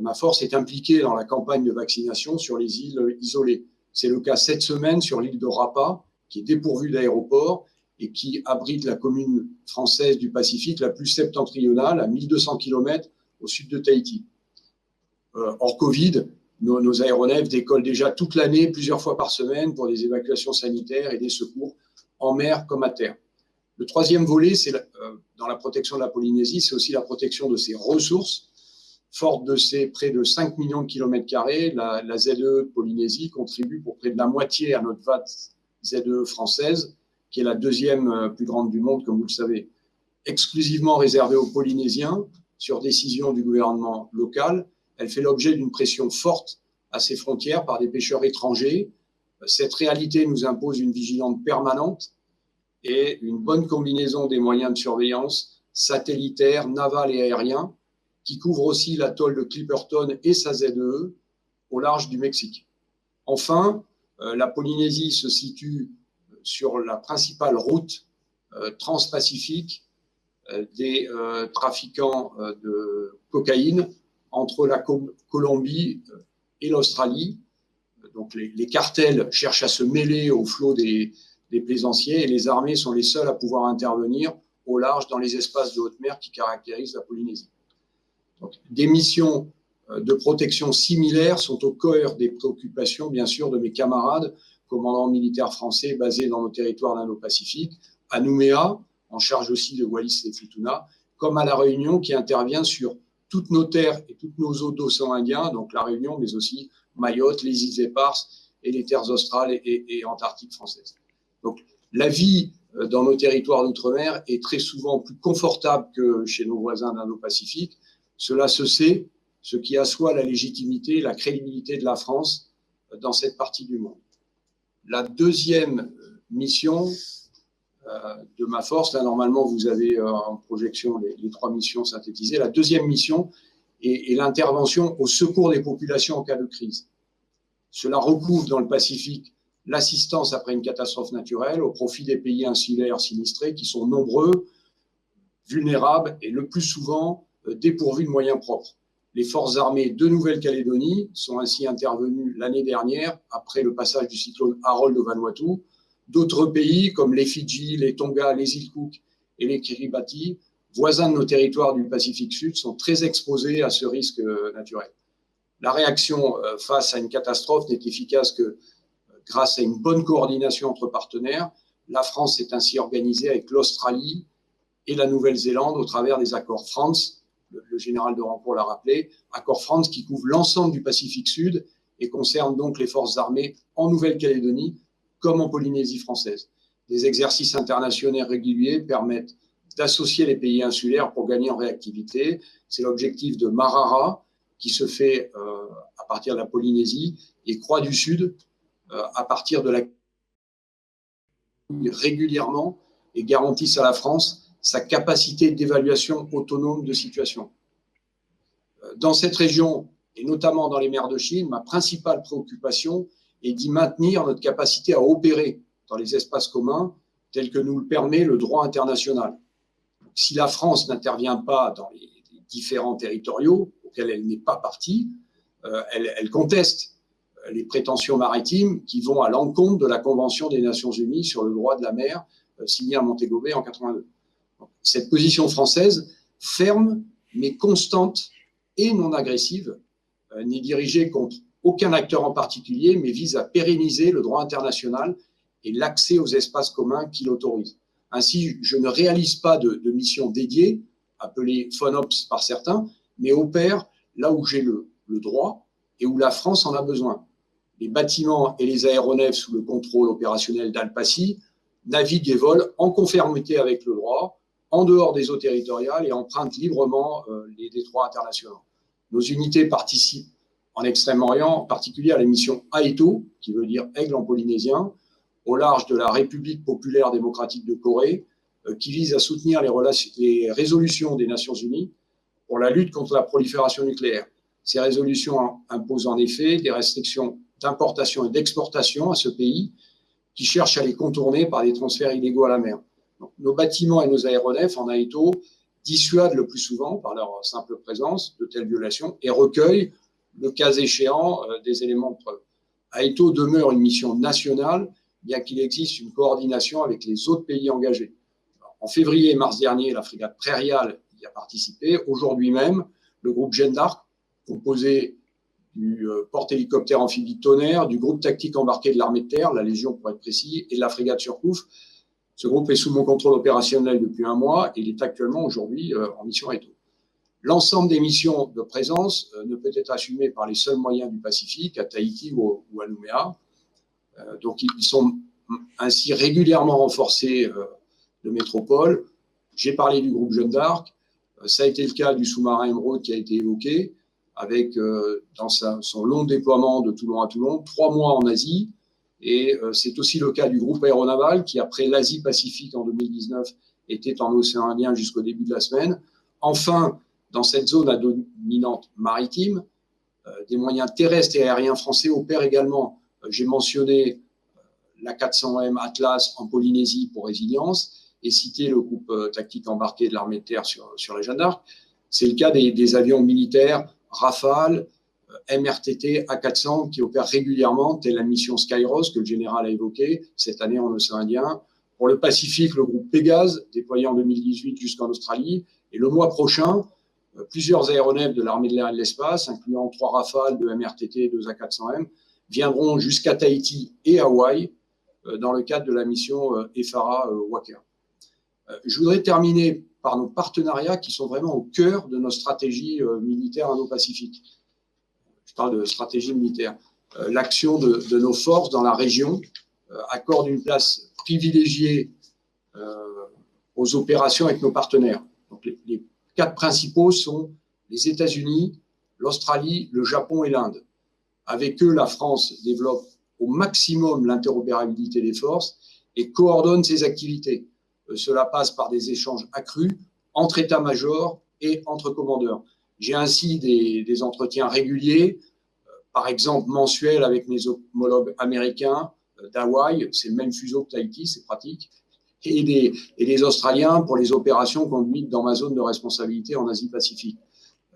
Ma force est impliquée dans la campagne de vaccination sur les îles isolées. C'est le cas cette semaine sur l'île de Rapa, qui est dépourvue d'aéroport et qui abrite la commune française du Pacifique la plus septentrionale, à 1200 km au sud de Tahiti. Hors Covid, nos aéronefs décollent déjà toute l'année, plusieurs fois par semaine, pour des évacuations sanitaires et des secours en mer comme à terre. Le troisième volet, c'est dans la protection de la Polynésie, c'est aussi la protection de ses ressources. Forte de ses près de 5 millions de kilomètres carrés, la ZE de Polynésie contribue pour près de la moitié à notre vaste ZE française, qui est la deuxième plus grande du monde, comme vous le savez, exclusivement réservée aux Polynésiens sur décision du gouvernement local. Elle fait l'objet d'une pression forte à ses frontières par des pêcheurs étrangers. Cette réalité nous impose une vigilance permanente et une bonne combinaison des moyens de surveillance satellitaires, navals et aériens, qui couvre aussi l'atoll de Clipperton et sa ZEE au large du Mexique. Enfin, la Polynésie se situe sur la principale route transpacifique des trafiquants de cocaïne entre la Colombie et l'Australie. Donc les cartels cherchent à se mêler au flot des plaisanciers et les armées sont les seules à pouvoir intervenir au large dans les espaces de haute mer qui caractérisent la Polynésie. Donc, des missions de protection similaires sont au cœur des préoccupations, bien sûr, de mes camarades, commandants militaires français basés dans nos territoires d'Indo-Pacifique, à Nouméa, en charge aussi de Wallis et Futuna, comme à La Réunion, qui intervient sur toutes nos terres et toutes nos eaux d'océan Indien, donc La Réunion, mais aussi Mayotte, les îles Éparses et les terres australes et antarctiques françaises. Donc, la vie dans nos territoires d'outre-mer est très souvent plus confortable que chez nos voisins d'Indo-Pacifique. Cela se sait, ce qui assoit la légitimité, la crédibilité de la France dans cette partie du monde. La deuxième mission de ma force, là normalement vous avez en projection les trois missions synthétisées, la deuxième mission est l'intervention au secours des populations en cas de crise. Cela recouvre dans le Pacifique l'assistance après une catastrophe naturelle au profit des pays insulaires sinistrés qui sont nombreux, vulnérables et le plus souvent dépourvus de moyens propres. Les forces armées de Nouvelle-Calédonie sont ainsi intervenues l'année dernière après le passage du cyclone Harold au Vanuatu. D'autres pays comme les Fidji, les Tonga, les îles Cook et les Kiribati, voisins de nos territoires du Pacifique Sud, sont très exposés à ce risque naturel. La réaction face à une catastrophe n'est efficace que grâce à une bonne coordination entre partenaires. La France s'est ainsi organisée avec l'Australie et la Nouvelle-Zélande au travers des accords France. Le général de Rancourt l'a rappelé, accord France qui couvre l'ensemble du Pacifique Sud et concerne donc les forces armées en Nouvelle-Calédonie comme en Polynésie française. Des exercices internationaux réguliers permettent d'associer les pays insulaires pour gagner en réactivité. C'est l'objectif de Marara qui se fait à partir de la Polynésie et Croix du Sud à partir de la régulièrement et garantissent à la France sa capacité d'évaluation autonome de situation. Dans cette région, et notamment dans les mers de Chine, ma principale préoccupation est d'y maintenir notre capacité à opérer dans les espaces communs tels que nous le permet le droit international. Si la France n'intervient pas dans les différents territoriaux auxquels elle n'est pas partie, elle conteste les prétentions maritimes qui vont à l'encontre de la Convention des Nations Unies sur le droit de la mer signée à Montego Bay en 1982. Cette position française, ferme mais constante et non agressive, n'est dirigée contre aucun acteur en particulier, mais vise à pérenniser le droit international et l'accès aux espaces communs qui l'autorisent. Ainsi, je ne réalise pas de mission dédiée, appelée FONOPS par certains, mais opère là où j'ai le droit et où la France en a besoin. Les bâtiments et les aéronefs sous le contrôle opérationnel d'Alpaci naviguent et volent en conformité avec le droit, en dehors des eaux territoriales et empruntent librement les détroits internationaux. Nos unités participent en Extrême-Orient, en particulier à la mission AETO, qui veut dire aigle en polynésien, au large de la République populaire démocratique de Corée, qui vise à soutenir les résolutions des Nations Unies pour la lutte contre la prolifération nucléaire. Ces résolutions imposent en effet des restrictions d'importation et d'exportation à ce pays qui cherche à les contourner par des transferts illégaux à la mer. Donc, nos bâtiments et nos aéronefs en AETO dissuadent le plus souvent, par leur simple présence, de telles violations et recueillent, le cas échéant, des éléments de preuve. AETO demeure une mission nationale, bien qu'il existe une coordination avec les autres pays engagés. En février et mars dernier, la frégate Prairial y a participé. Aujourd'hui même, le groupe Jeanne d'Arc, composé du porte-hélicoptère amphibie Tonnerre, du groupe tactique embarqué de l'armée de terre, la Légion pour être précis, et de la frégate Surcouf. Ce groupe est sous mon contrôle opérationnel depuis 1 mois et il est actuellement aujourd'hui en mission AETO. L'ensemble des missions de présence ne peut être assumé par les seuls moyens du Pacifique, à Tahiti ou à Nouméa. Donc ils sont ainsi régulièrement renforcés de métropole. J'ai parlé du groupe Jeanne d'Arc. Ça a été le cas du sous-marin Émeraude qui a été évoqué, avec dans son long déploiement de Toulon à Toulon, 3 mois en Asie. Et c'est aussi le cas du groupe aéronaval qui, après l'Asie-Pacifique en 2019, était en océan Indien jusqu'au début de la semaine. Enfin, dans cette zone à dominante maritime, des moyens terrestres et aériens français opèrent également. J'ai mentionné la 400M Atlas en Polynésie pour résilience et cité le groupe tactique embarqué de l'armée de terre sur la Jeanne d'Arc. C'est le cas des avions militaires Rafale, MRTT, A400 qui opèrent régulièrement, telle la mission Skyros que le général a évoqué cette année en océan Indien. Pour le Pacifique, le groupe Pégase, déployé en 2018 jusqu'en Australie. Et le mois prochain, plusieurs aéronefs de l'armée de l'air et de l'espace, incluant 3 Rafales, 2 MRTT et 2 A400M, viendront jusqu'à Tahiti et Hawaï dans le cadre de la mission EFARA Waker. Je voudrais terminer par nos partenariats qui sont vraiment au cœur de notre stratégie militaire indo-pacifique. Je parle de stratégie militaire. L'action de nos forces dans la région accorde une place privilégiée aux opérations avec nos partenaires. Donc les 4 principaux sont les États-Unis, l'Australie, le Japon et l'Inde. Avec eux, la France développe au maximum l'interopérabilité des forces et coordonne ses activités. Cela passe par des échanges accrus entre états-majors et entre commandeurs. J'ai ainsi des entretiens réguliers, par exemple mensuels avec mes homologues américains d'Hawaï, c'est le même fuseau que Tahiti, c'est pratique, et des Australiens pour les opérations conduites dans ma zone de responsabilité en Asie-Pacifique.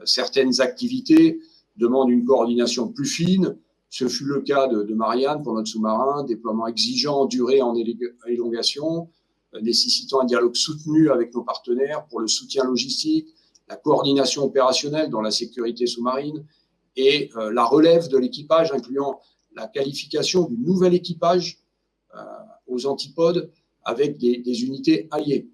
Certaines activités demandent une coordination plus fine. Ce fut le cas de Marianne pour notre sous-marin, déploiement exigeant en durée et en élongation, nécessitant un dialogue soutenu avec nos partenaires pour le soutien logistique, la coordination opérationnelle dans la sécurité sous-marine et la relève de l'équipage, incluant la qualification du nouvel équipage aux antipodes avec des unités alliées,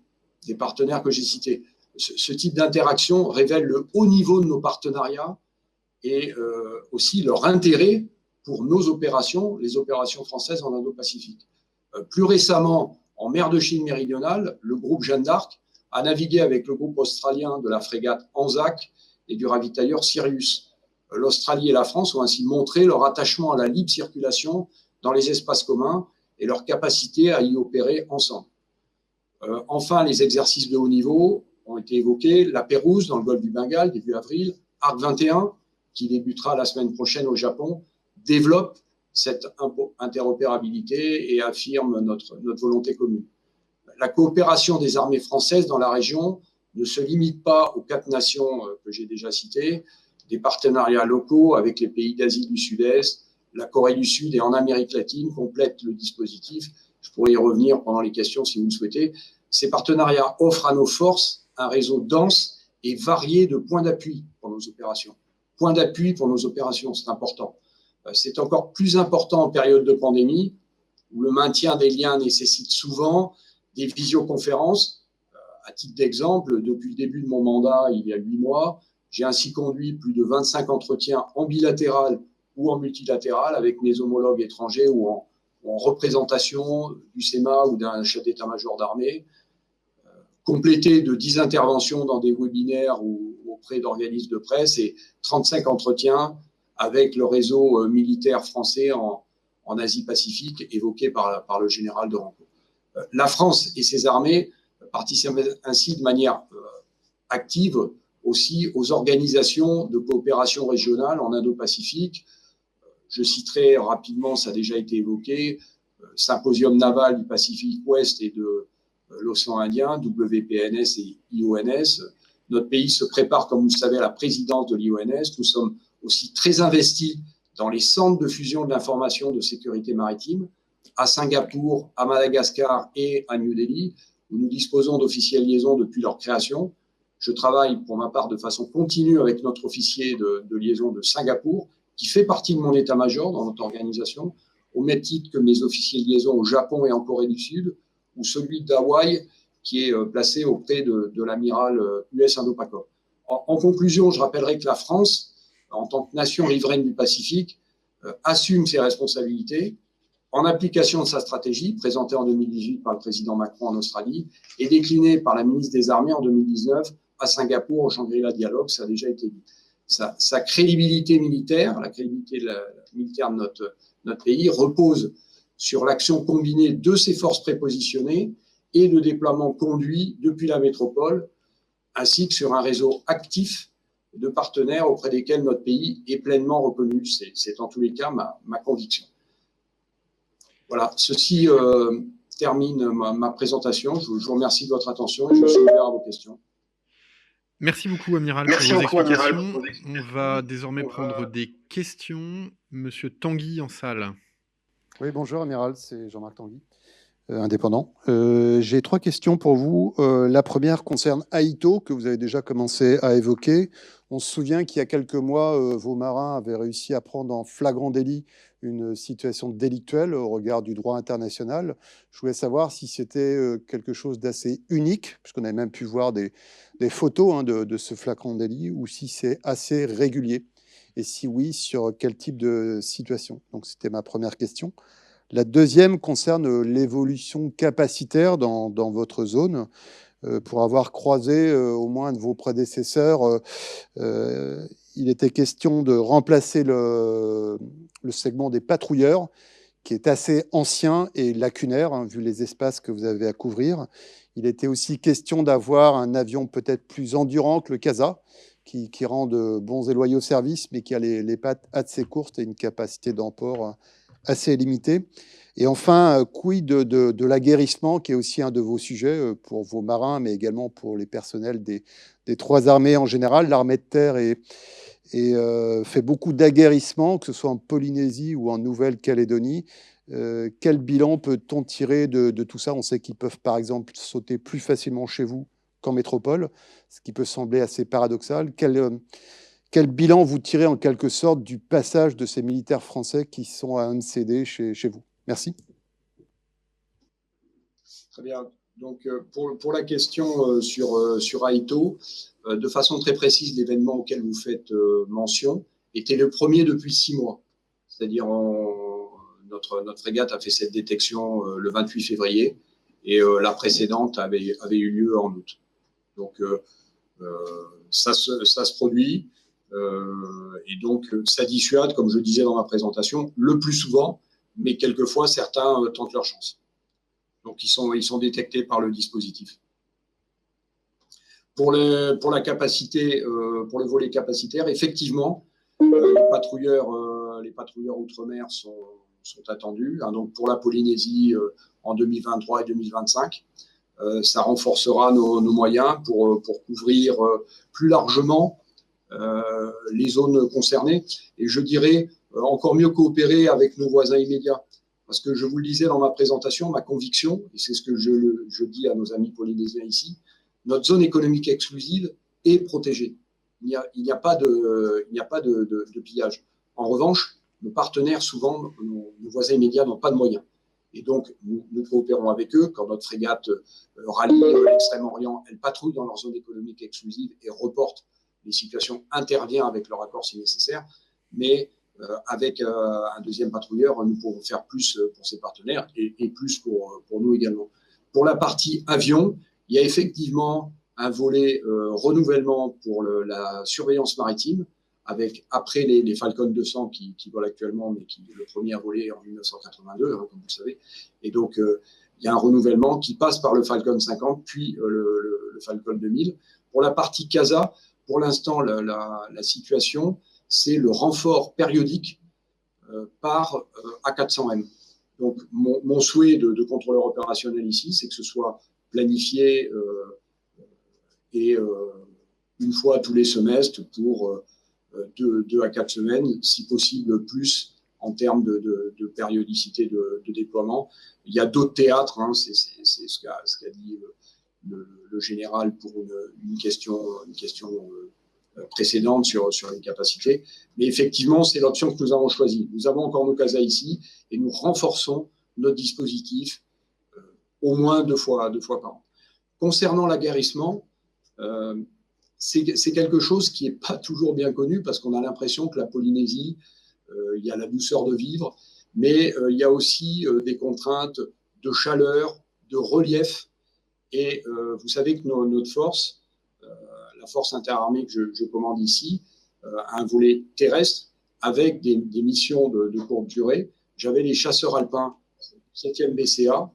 des partenaires que j'ai cités. Ce type d'interaction révèle le haut niveau de nos partenariats et aussi leur intérêt pour nos opérations, les opérations françaises en Indo-Pacifique. Plus récemment, en mer de Chine méridionale, le groupe Jeanne d'Arc a navigué avec le groupe australien de la frégate Anzac et du ravitailleur Sirius. L'Australie et la France ont ainsi montré leur attachement à la libre circulation dans les espaces communs et leur capacité à y opérer ensemble. Enfin, les exercices de haut niveau ont été évoqués. La Pérouse dans le golfe du Bengale, début avril, Arc 21, qui débutera la semaine prochaine au Japon, développe cette interopérabilité et affirme notre volonté commune. La coopération des armées françaises dans la région ne se limite pas aux 4 nations que j'ai déjà citées, des partenariats locaux avec les pays d'Asie du Sud-Est, la Corée du Sud et en Amérique latine complètent le dispositif. Je pourrais y revenir pendant les questions si vous le souhaitez. Ces partenariats offrent à nos forces un réseau dense et varié de points d'appui pour nos opérations. Points d'appui pour nos opérations, c'est important. C'est encore plus important en période de pandémie, où le maintien des liens nécessite souvent des visioconférences. À titre d'exemple, depuis le début de mon mandat, il y a 8 mois, j'ai ainsi conduit plus de 25 entretiens en bilatéral ou en multilatéral avec mes homologues étrangers ou en représentation du SEMA ou d'un chef d'état-major d'armée, complété de 10 interventions dans des webinaires ou auprès d'organismes de presse et 35 entretiens avec le réseau militaire français en Asie-Pacifique évoqué par le général de Ranco. La France et ses armées participent ainsi de manière active aussi aux organisations de coopération régionale en Indo-Pacifique. Je citerai rapidement, ça a déjà été évoqué, Symposium naval du Pacifique Ouest et de l'océan Indien, WPNS et IONS. Notre pays se prépare, comme vous le savez, à la présidence de l'IONS. Nous sommes aussi très investis dans les centres de fusion de l'information de sécurité maritime, à Singapour, à Madagascar et à New Delhi, où nous disposons d'officiers de liaison depuis leur création. Je travaille pour ma part de façon continue avec notre officier de liaison de Singapour, qui fait partie de mon état-major dans notre organisation, au même titre que mes officiers de liaison au Japon et en Corée du Sud, ou celui d'Hawaï, qui est placé auprès de l'amiral US Indo-Pacifique. En conclusion, je rappellerai que la France, en tant que nation riveraine du Pacifique, assume ses responsabilités en application de sa stratégie présentée en 2018 par le président Macron en Australie et déclinée par la ministre des Armées en 2019 à Singapour au Shangri-La Dialogue, ça a déjà été dit. Sa crédibilité militaire, la crédibilité militaire de notre pays repose sur l'action combinée de ses forces prépositionnées et le déploiement conduit depuis la métropole, ainsi que sur un réseau actif de partenaires auprès desquels notre pays est pleinement reconnu. C'est en tous les cas ma conviction. Voilà, ceci termine ma présentation. Je vous remercie de votre attention et je suis ouvert à vos questions. Merci beaucoup, Amiral, pour vos explications. On va désormais prendre des questions. Monsieur Tanguy en salle. Oui, bonjour, Amiral, c'est Jean-Marc Tanguy, indépendant. J'ai 3 questions pour vous. La première concerne Aito, que vous avez déjà commencé à évoquer. On se souvient qu'il y a quelques mois, vos marins avaient réussi à prendre en flagrant délit une situation délictuelle au regard du droit international. Je voulais savoir si c'était quelque chose d'assez unique, puisqu'on avait même pu voir des photos de ce flagrant délit, ou si c'est assez régulier. Et si oui, sur quel type de situation? Donc, c'était ma première question. La deuxième concerne l'évolution capacitaire dans votre zone. Pour avoir croisé au moins un de vos prédécesseurs, il était question de remplacer le segment des patrouilleurs, qui est assez ancien et lacunaire, vu les espaces que vous avez à couvrir. Il était aussi question d'avoir un avion peut-être plus endurant que le CASA, qui rend de bons et loyaux services, mais qui a les pattes assez courtes et une capacité d'emport assez limitée. Et enfin, quid de l'aguerrissement, qui est aussi un de vos sujets pour vos marins, mais également pour les personnels des 3 armées en général. L'armée de terre fait beaucoup d'aguerrissement, que ce soit en Polynésie ou en Nouvelle-Calédonie. Quel bilan peut-on tirer de tout ça? On sait qu'ils peuvent, par exemple, sauter plus facilement chez vous qu'en métropole, ce qui peut sembler assez paradoxal. Quel bilan vous tirez en quelque sorte du passage de ces militaires français qui sont à MCD chez vous? Merci. Très bien. Donc, pour la question sur Aito, de façon très précise, l'événement auquel vous faites mention était le premier depuis 6 mois. C'est-à-dire, notre frégate a fait cette détection le 28 février et la précédente avait eu lieu en août. Donc, ça se produit et donc ça dissuade, comme je le disais dans ma présentation, le plus souvent, mais quelquefois certains tentent leur chance. Donc ils sont détectés par le dispositif. Pour la capacité, pour le volet capacitaire, effectivement, les patrouilleurs outre-mer sont attendus. Hein, donc pour la Polynésie en 2023 et 2025. Ça renforcera nos moyens pour couvrir plus largement les zones concernées et je dirais encore mieux coopérer avec nos voisins immédiats. Parce que je vous le disais dans ma présentation, ma conviction, et c'est ce que je dis à nos amis polynésiens ici, notre zone économique exclusive est protégée. Il n'y a pas de pillage. En revanche, nos partenaires, souvent, nos voisins immédiats n'ont pas de moyens. Et donc, nous coopérons avec eux. Quand notre frégate rallie l'Extrême-Orient, elle patrouille dans leur zone économique exclusive et reporte les situations, intervient avec leur accord si nécessaire. Mais avec un deuxième patrouilleur, nous pourrons faire plus pour ces partenaires et plus pour nous également. Pour la partie avion, il y a effectivement un volet renouvellement pour la surveillance maritime, avec après les Falcon 200 qui volent actuellement, mais qui le premier a volé en 1982, hein, comme vous le savez. Et donc, il y a un renouvellement qui passe par le Falcon 50, puis le Falcon 2000. Pour la partie CASA, pour l'instant, la situation, c'est le renfort périodique par A400M. Donc, mon souhait de contrôleur opérationnel ici, c'est que ce soit planifié et une fois tous les semestres pour 2 à 4 semaines, si possible plus, en termes de périodicité de déploiement. Il y a d'autres théâtres, hein, c'est ce qu'a dit le général pour une question précédente sur les capacités. Mais effectivement, c'est l'option que nous avons choisie. Nous avons encore nos CASA ici et nous renforçons notre dispositif au moins 2 fois par an. Concernant l'aguerrissement, c'est quelque chose qui n'est pas toujours bien connu parce qu'on a l'impression que la Polynésie, il y a la douceur de vivre, mais il y a aussi des contraintes de chaleur, de relief. Et vous savez que notre force, la force interarmée que je commande ici, a un volet terrestre avec des missions de courte durée. J'avais les chasseurs alpins 7e BCA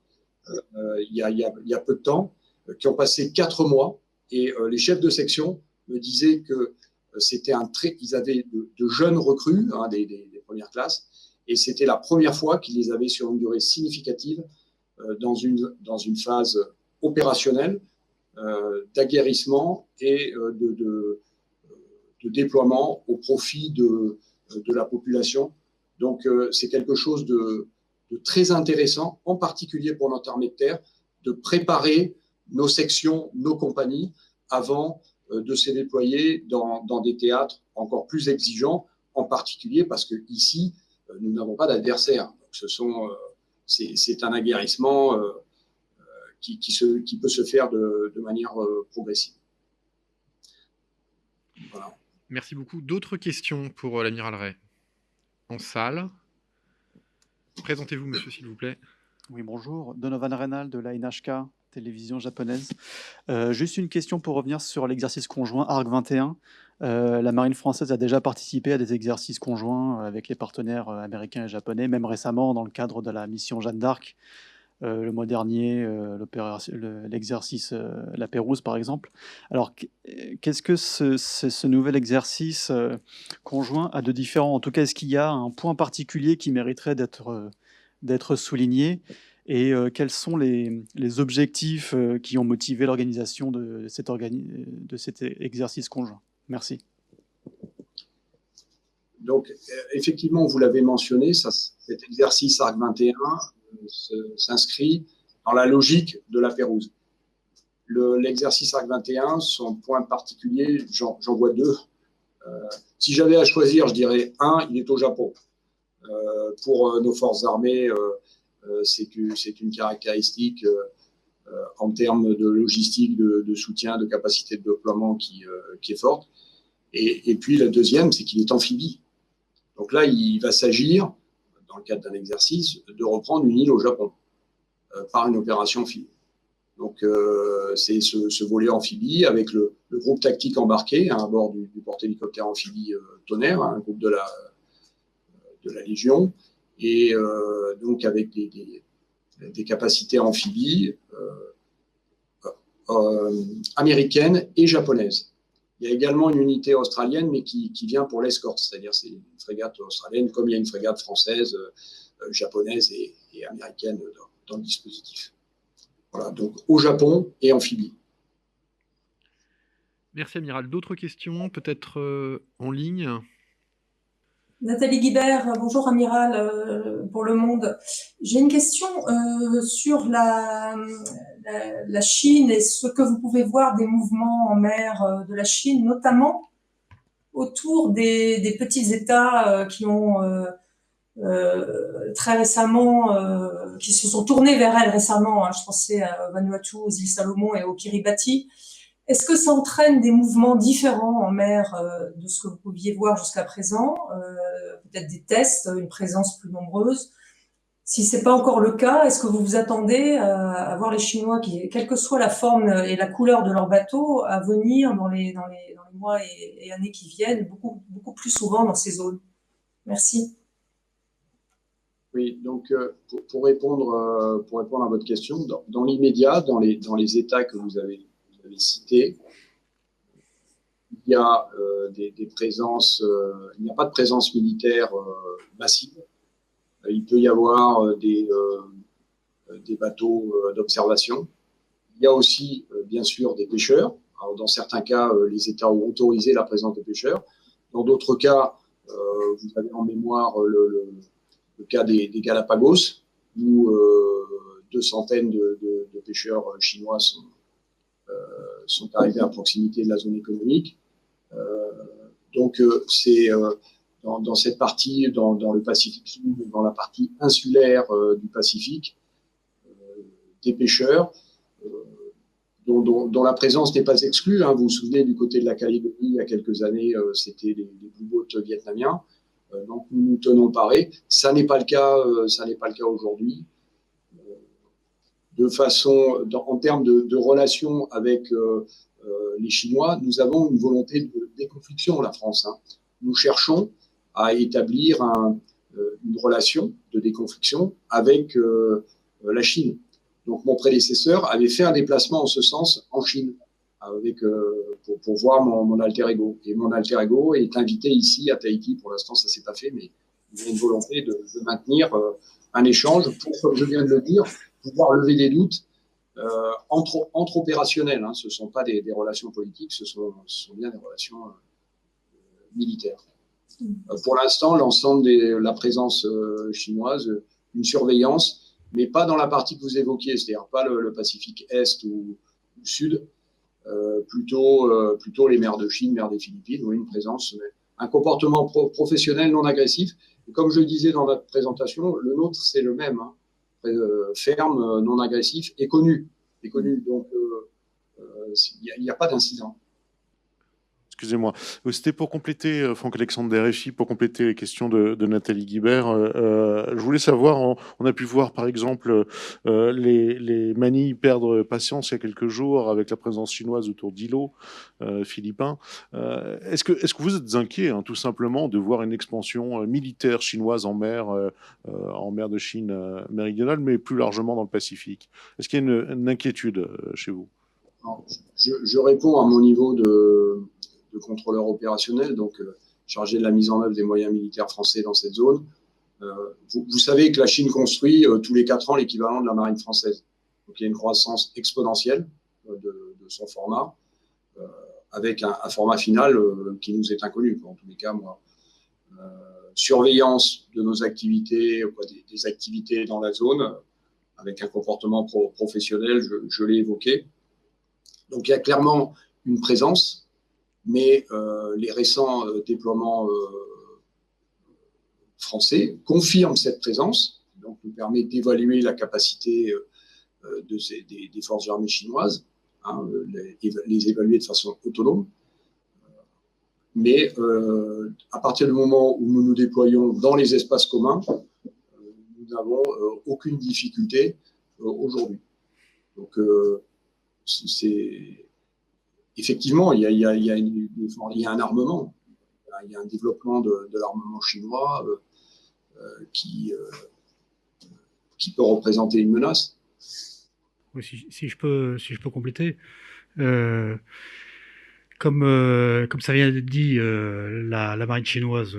il y a peu de temps, qui ont passé 4 mois, et les chefs de section me disaient que ils avaient de jeunes recrues, hein, des premières classes, et c'était la première fois qu'ils les avaient sur une durée significative dans une phase opérationnelle d'aguerrissement et de déploiement au profit de la population. Donc c'est quelque chose de très intéressant, en particulier pour notre armée de terre, de préparer nos sections, nos compagnies, avant de se déployer dans des théâtres encore plus exigeants, en particulier parce qu'ici, nous n'avons pas d'adversaires. C'est un aguerrissement qui peut se faire de manière progressive. Voilà. Merci beaucoup. D'autres questions pour l'amiral Ray en salle? Présentez-vous, monsieur, s'il vous plaît. Oui, bonjour. Donovan Reynal de la NHK, télévision japonaise. Juste une question pour revenir sur l'exercice conjoint ARC 21. La marine française a déjà participé à des exercices conjoints avec les partenaires américains et japonais, même récemment dans le cadre de la mission Jeanne d'Arc. Le mois dernier, l'exercice La Pérouse, par exemple. Alors, qu'est-ce que ce nouvel exercice conjoint a de différent? En tout cas, est-ce qu'il y a un point particulier qui mériterait d'être souligné? Et quels sont les objectifs qui ont motivé l'organisation de cet exercice conjoint? Merci. Donc, effectivement, vous l'avez mentionné, cet exercice ARC 21 s'inscrit dans la logique de La Pérouse. L'exercice ARC 21, son point particulier, j'en vois 2. Si j'avais à choisir, je dirais il est au Japon. Pour nos forces armées, c'est une caractéristique en termes de logistique, de soutien, de capacité de déploiement qui est forte. Et puis la deuxième, c'est qu'il est amphibie. Donc là, il va s'agir, dans le cadre d'un exercice, de reprendre une île au Japon par une opération amphibie. Donc c'est ce volet amphibie avec le groupe tactique embarqué à bord du porte-hélicoptère amphibie Tonnerre, un groupe de la Légion, et donc avec des capacités amphibies américaines et japonaises. Il y a également une unité australienne, mais qui vient pour l'escorte, c'est-à-dire c'est une frégate australienne, comme il y a une frégate française, japonaise et américaine dans le dispositif. Voilà, donc au Japon et amphibie. Merci, amiral. D'autres questions, peut-être en ligne? Nathalie Guibert, bonjour amiral pour Le Monde. J'ai une question sur la Chine et ce que vous pouvez voir des mouvements en mer de la Chine, notamment autour des petits États qui ont très récemment, qui se sont tournés vers elle récemment. Je pensais à Vanuatu, aux îles Salomon et au Kiribati. Est-ce que ça entraîne des mouvements différents en mer de ce que vous pouviez voir jusqu'à présent, peut-être des tests, une présence plus nombreuse? Si c'est pas encore le cas, est-ce que vous vous attendez à voir les Chinois, quelle que soit la forme et la couleur de leur bateau, à venir dans les mois et années qui viennent, beaucoup plus souvent dans ces zones? Merci. Oui, donc pour répondre à votre question, dans l'immédiat, dans les États que vous avez cités, il y a des présences, il n'y a pas de présence militaire massive. Il peut y avoir des bateaux d'observation. Il y a aussi, bien sûr, des pêcheurs. Alors, dans certains cas, les États ont autorisé la présence des pêcheurs. Dans d'autres cas, vous avez en mémoire le cas des Galapagos, où 200 de pêcheurs chinois sont arrivés à proximité de la zone économique. Donc, c'est dans cette partie, dans le Pacifique Sud, dans la partie insulaire du Pacifique, des pêcheurs dont la présence n'est pas exclue. Hein. Vous vous souvenez, du côté de la Calédonie, il y a quelques années, c'était les blue boats vietnamiens. Donc, nous nous tenons parés. Ça n'est pas le cas, aujourd'hui. De façon, en termes de relations avec les Chinois, nous avons une volonté de déconfliction, la France. Hein. Nous cherchons à établir une relation de déconfliction avec la Chine. Donc, mon prédécesseur avait fait un déplacement en ce sens en Chine pour voir mon alter ego. Et mon alter ego est invité ici à Tahiti. Pour l'instant, ça ne s'est pas fait, mais il y a une volonté de maintenir un échange pour, comme je viens de le dire, pouvoir lever des doutes entre opérationnels. Hein. Ce ne sont pas des relations politiques, ce sont bien des relations militaires. Pour l'instant, l'ensemble de la présence chinoise, une surveillance, mais pas dans la partie que vous évoquiez, c'est-à-dire pas le Pacifique Est ou Sud, plutôt les mers de Chine, mers des Philippines, où une présence, un comportement professionnel non agressif. Et comme je le disais dans notre présentation, le nôtre, c'est le même, hein, ferme, non agressif et connu. Donc, il n'y a pas d'incident. Excusez-moi. C'était pour compléter, Franck-Alexandre d'RFI, pour compléter les questions de Nathalie Guibert. Je voulais savoir, on a pu voir par exemple les Manille perdre patience il y a quelques jours avec la présence chinoise autour d'îlots philippins. Est-ce que vous êtes inquiet, hein, tout simplement, de voir une expansion militaire chinoise en mer de Chine méridionale, mais plus largement dans le Pacifique? Est-ce qu'il y a une inquiétude chez vous? Alors, je réponds à mon niveau de contrôleur opérationnel, donc chargé de la mise en œuvre des moyens militaires français dans cette zone. Vous savez que la Chine construit tous les 4 ans l'équivalent de la marine française. Donc il y a une croissance exponentielle de son format, avec un format final qui nous est inconnu. En tous les cas, moi, surveillance de nos activités, des activités dans la zone, avec un comportement professionnel, je l'ai évoqué. Donc il y a clairement une présence, mais les récents déploiements français confirment cette présence, donc nous permet d'évaluer la capacité des forces armées chinoises, hein, les évaluer de façon autonome. Mais à partir du moment où nous nous déployons dans les espaces communs, nous n'avons aucune difficulté aujourd'hui. Donc effectivement, il y a un armement, il y a un développement de l'armement chinois qui peut représenter une menace. Oui, si je peux compléter, comme ça vient d'être dit, la marine chinoise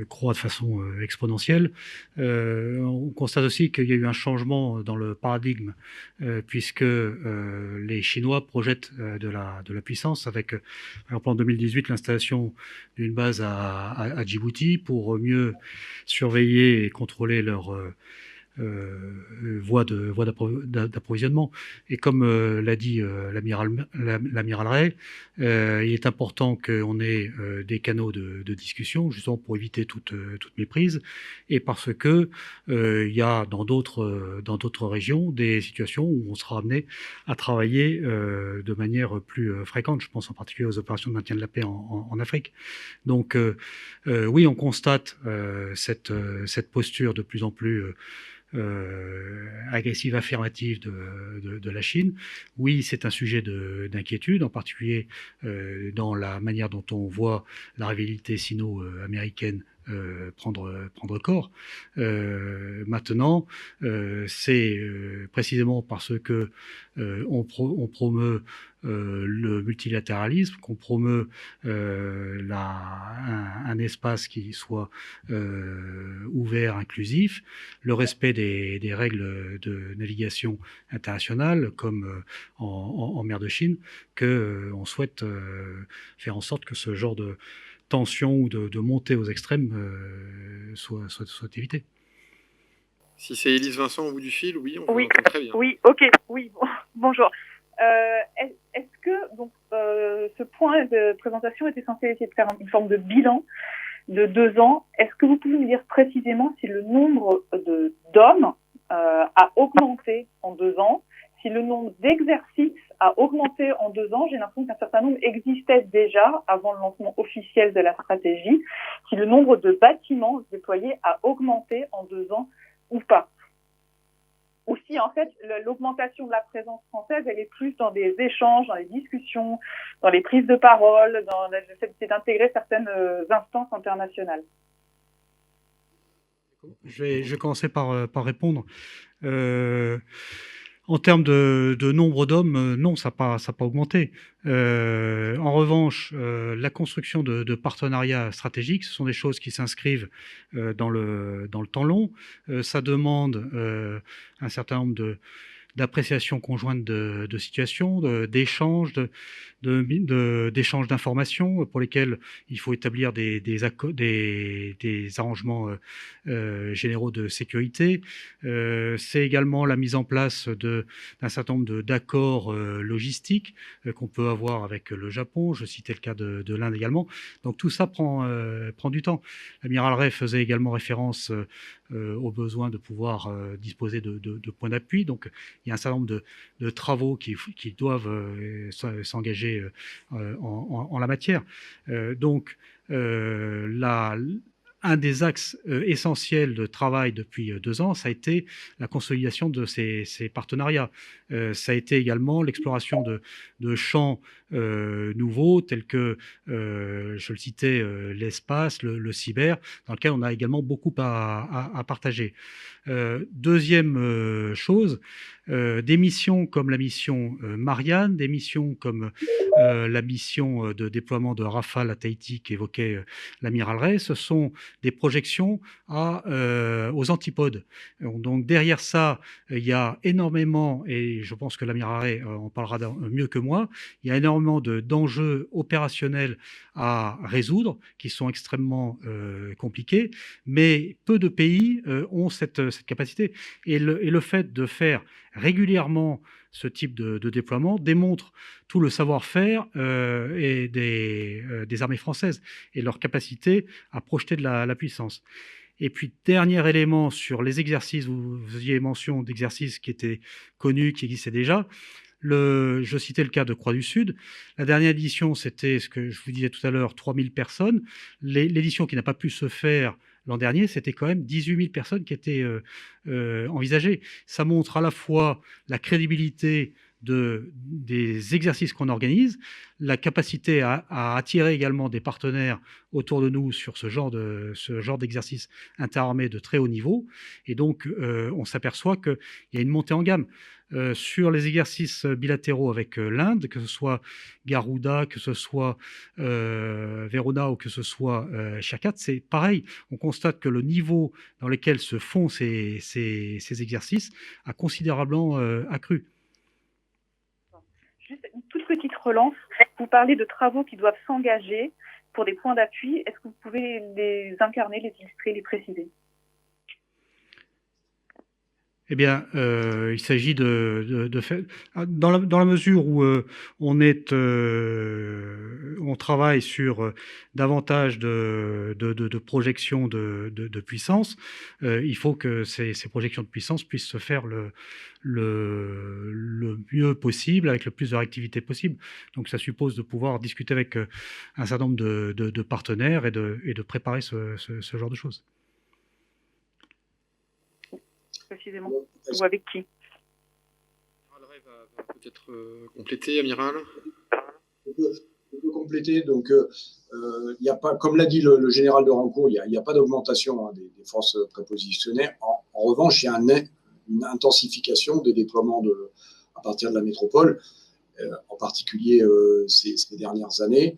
croît de façon exponentielle. On constate aussi qu'il y a eu un changement dans le paradigme, puisque les Chinois projettent de la puissance avec, par exemple en 2018, l'installation d'une base à Djibouti pour mieux surveiller et contrôler leur voie d'approvisionnement. Et comme l'a dit l'amiral Ray, il est important qu'on ait des canaux de discussion, justement pour éviter toute méprise, et parce que il y a dans d'autres régions des situations où on sera amené à travailler de manière plus fréquente. Je pense en particulier aux opérations de maintien de la paix en Afrique. Donc oui, on constate cette posture de plus en plus agressive, affirmative de la Chine. Oui, c'est un sujet d'inquiétude, en particulier dans la manière dont on voit la rivalité sino-américaine prendre corps. Maintenant, c'est précisément parce que on promeut le multilatéralisme, qu'on promeut un espace qui soit ouvert, inclusif, le respect des règles de navigation internationale, comme en mer de Chine, qu'on souhaite faire en sorte que ce genre de tension ou de montée aux extrêmes soit évité. Si c'est Élise Vincent au bout du fil, oui, on vous Oui, entend très bien. oui, ok, oui, bonjour. Est-ce que donc ce point de présentation était censé essayer de faire une forme de bilan de 2 ans? Est-ce que vous pouvez me dire précisément si le nombre d'hommes a augmenté en 2 ans, si le nombre d'exercices a augmenté en 2 ans? J'ai l'impression qu'un certain nombre existait déjà avant le lancement officiel de la stratégie. Si le nombre de bâtiments déployés a augmenté en 2 ans ou pas. Ou si, en fait, l'augmentation de la présence française, elle est plus dans des échanges, dans les discussions, dans les prises de parole, c'est d'intégrer certaines instances internationales. Je vais commencer par répondre. En termes de nombre d'hommes, non, ça n'a pas augmenté. En revanche, la construction de partenariats stratégiques, ce sont des choses qui s'inscrivent dans le temps long. Ça demande un certain nombre d'appréciations conjointes de situations, d'échanges, d'échanges d'informations pour lesquels il faut établir des arrangements généraux de sécurité. C'est également la mise en place d'un certain nombre d'accords logistiques qu'on peut avoir avec le Japon. Je citais le cas de l'Inde également. Donc tout ça prend du temps. L'amiral Ray faisait également référence au besoin de pouvoir disposer de points d'appui. Donc il y a un certain nombre de travaux qui doivent s'engager en la matière. Un des axes essentiels de travail depuis 2 ans, ça a été la consolidation de ces partenariats. Ça a été également l'exploration de champs nouveaux tels que, je le citais, l'espace, le cyber, dans lequel on a également beaucoup à partager. Deuxième chose, des missions comme la mission Marianne, des missions comme la mission de déploiement de Rafale à Tahiti qu'évoquait l'amiral Ray, ce sont des projections aux antipodes. Donc derrière ça, il y a énormément, et je pense que l'amiral Ray en parlera mieux que moi, il y a énormément d'enjeux opérationnels à résoudre qui sont extrêmement compliqués, mais peu de pays ont cette capacité. Et le fait de faire régulièrement ce type de déploiement démontre tout le savoir-faire et des armées françaises et leur capacité à projeter de la puissance. Et puis, dernier élément sur les exercices, vous faisiez mention d'exercices qui étaient connus, qui existaient déjà. Je citais le cas de Croix du Sud. La dernière édition, c'était ce que je vous disais tout à l'heure, 3000 personnes. L'édition qui n'a pas pu se faire l'an dernier, c'était quand même 18 000 personnes qui étaient envisagées. Ça montre à la fois la crédibilité des exercices qu'on organise, la capacité à attirer également des partenaires autour de nous sur ce genre d'exercice interarmé de très haut niveau. Et donc, on s'aperçoit qu'il y a une montée en gamme. Sur les exercices bilatéraux avec l'Inde, que ce soit Garuda, que ce soit Verona ou que ce soit Shakat, c'est pareil. On constate que le niveau dans lequel se font ces exercices a considérablement accru. Juste une toute petite relance. Vous parlez de travaux qui doivent s'engager pour des points d'appui. Est-ce que vous pouvez les incarner, les illustrer, les préciser ? Eh bien, il s'agit de faire, dans la mesure où on travaille sur davantage de projections de puissance, il faut que ces projections de puissance puissent se faire le mieux possible, avec le plus de réactivité possible. Donc ça suppose de pouvoir discuter avec un certain nombre de partenaires et de préparer ce genre de choses. Précisément, ou avec qui? Amiral va peut-être compléter, Amiral. Je peux compléter. Donc, y a pas, comme l'a dit le général de Rancourt, il n'y a pas d'augmentation des forces prépositionnaires. En revanche, il y a une intensification des déploiements à partir de la métropole. en particulier ces dernières années.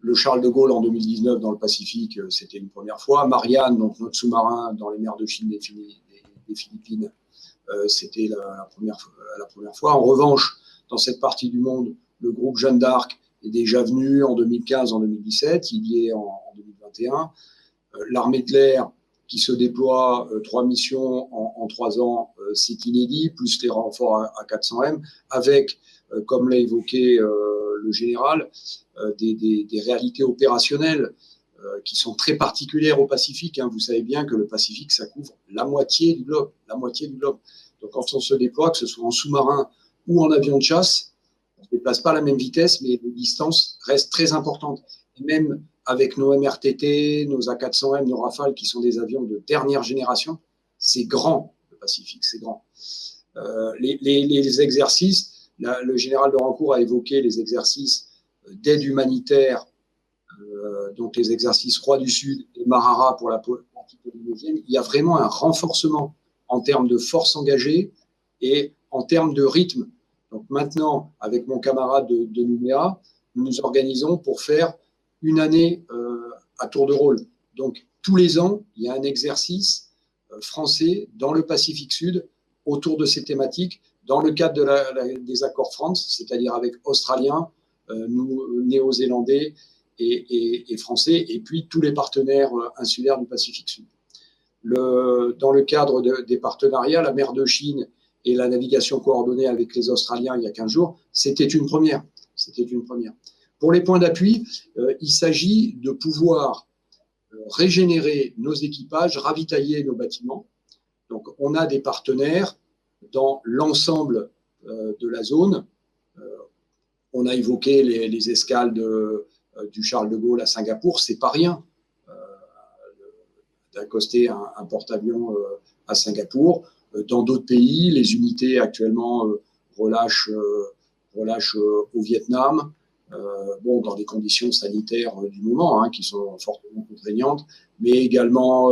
Le Charles de Gaulle en 2019 dans le Pacifique, c'était une première fois. Marianne, donc notre sous-marin dans les mers de Chine des Philippines, c'était la première fois. En revanche, dans cette partie du monde, le groupe Jeanne d'Arc est déjà venu en 2015, en 2017, il y est en 2021. L'armée de l'air qui se déploie 3 missions en 3 ans, c'est inédit, plus les renforts à 400M, avec, comme l'a évoqué le général, des réalités opérationnelles qui sont très particulières au Pacifique. Vous savez bien que le Pacifique, ça couvre la moitié du globe. Donc quand on se déploie, que ce soit en sous-marin ou en avion de chasse, on ne se déplace pas à la même vitesse, mais les distances restent très importantes. Et même avec nos MRTT, nos A400M, nos Rafales, qui sont des avions de dernière génération, c'est grand, le Pacifique, c'est grand. Les exercices, le général de Rancourt a évoqué les exercices d'aide humanitaire, donc les exercices Roi du Sud et Marara pour la partie polynésienne. Il y a vraiment un renforcement en termes de force engagée et en termes de rythme. Donc maintenant, avec mon camarade de Nouméa, nous nous organisons pour faire une année à tour de rôle. Donc tous les ans, il y a un exercice français dans le Pacifique Sud autour de ces thématiques, dans le cadre des accords France, c'est-à-dire avec Australiens, Néo-Zélandais et Français, et puis tous les partenaires insulaires du Pacifique Sud. Dans le cadre des partenariats, la mer de Chine et la navigation coordonnée avec les Australiens il y a 15 jours, c'était une première. Pour les points d'appui, il s'agit de pouvoir régénérer nos équipages, ravitailler nos bâtiments. Donc, on a des partenaires dans l'ensemble de la zone. On a évoqué les escales du Charles de Gaulle à Singapour, c'est pas rien d'accoster un porte-avions à Singapour. Dans d'autres pays, les unités actuellement relâchent au Vietnam, dans des conditions sanitaires du moment qui sont fortement contraignantes, mais également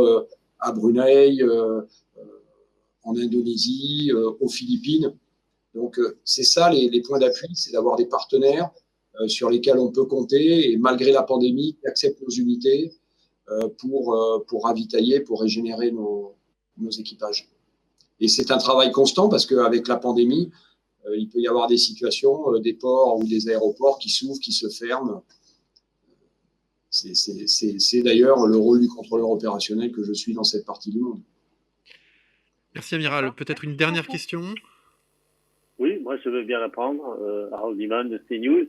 à Brunei, en Indonésie, aux Philippines. Donc c'est ça les points d'appui, c'est d'avoir des partenaires sur lesquels on peut compter et malgré la pandémie, qui acceptent nos unités pour ravitailler, pour régénérer nos équipages. Et c'est un travail constant parce qu'avec la pandémie, il peut y avoir des situations, des ports ou des aéroports qui s'ouvrent, qui se ferment. C'est d'ailleurs le rôle du contrôleur opérationnel que je suis dans cette partie du monde. Merci, Amiral. Peut-être une dernière question? Oui, moi je veux bien répondre, Harold Iman de CNews.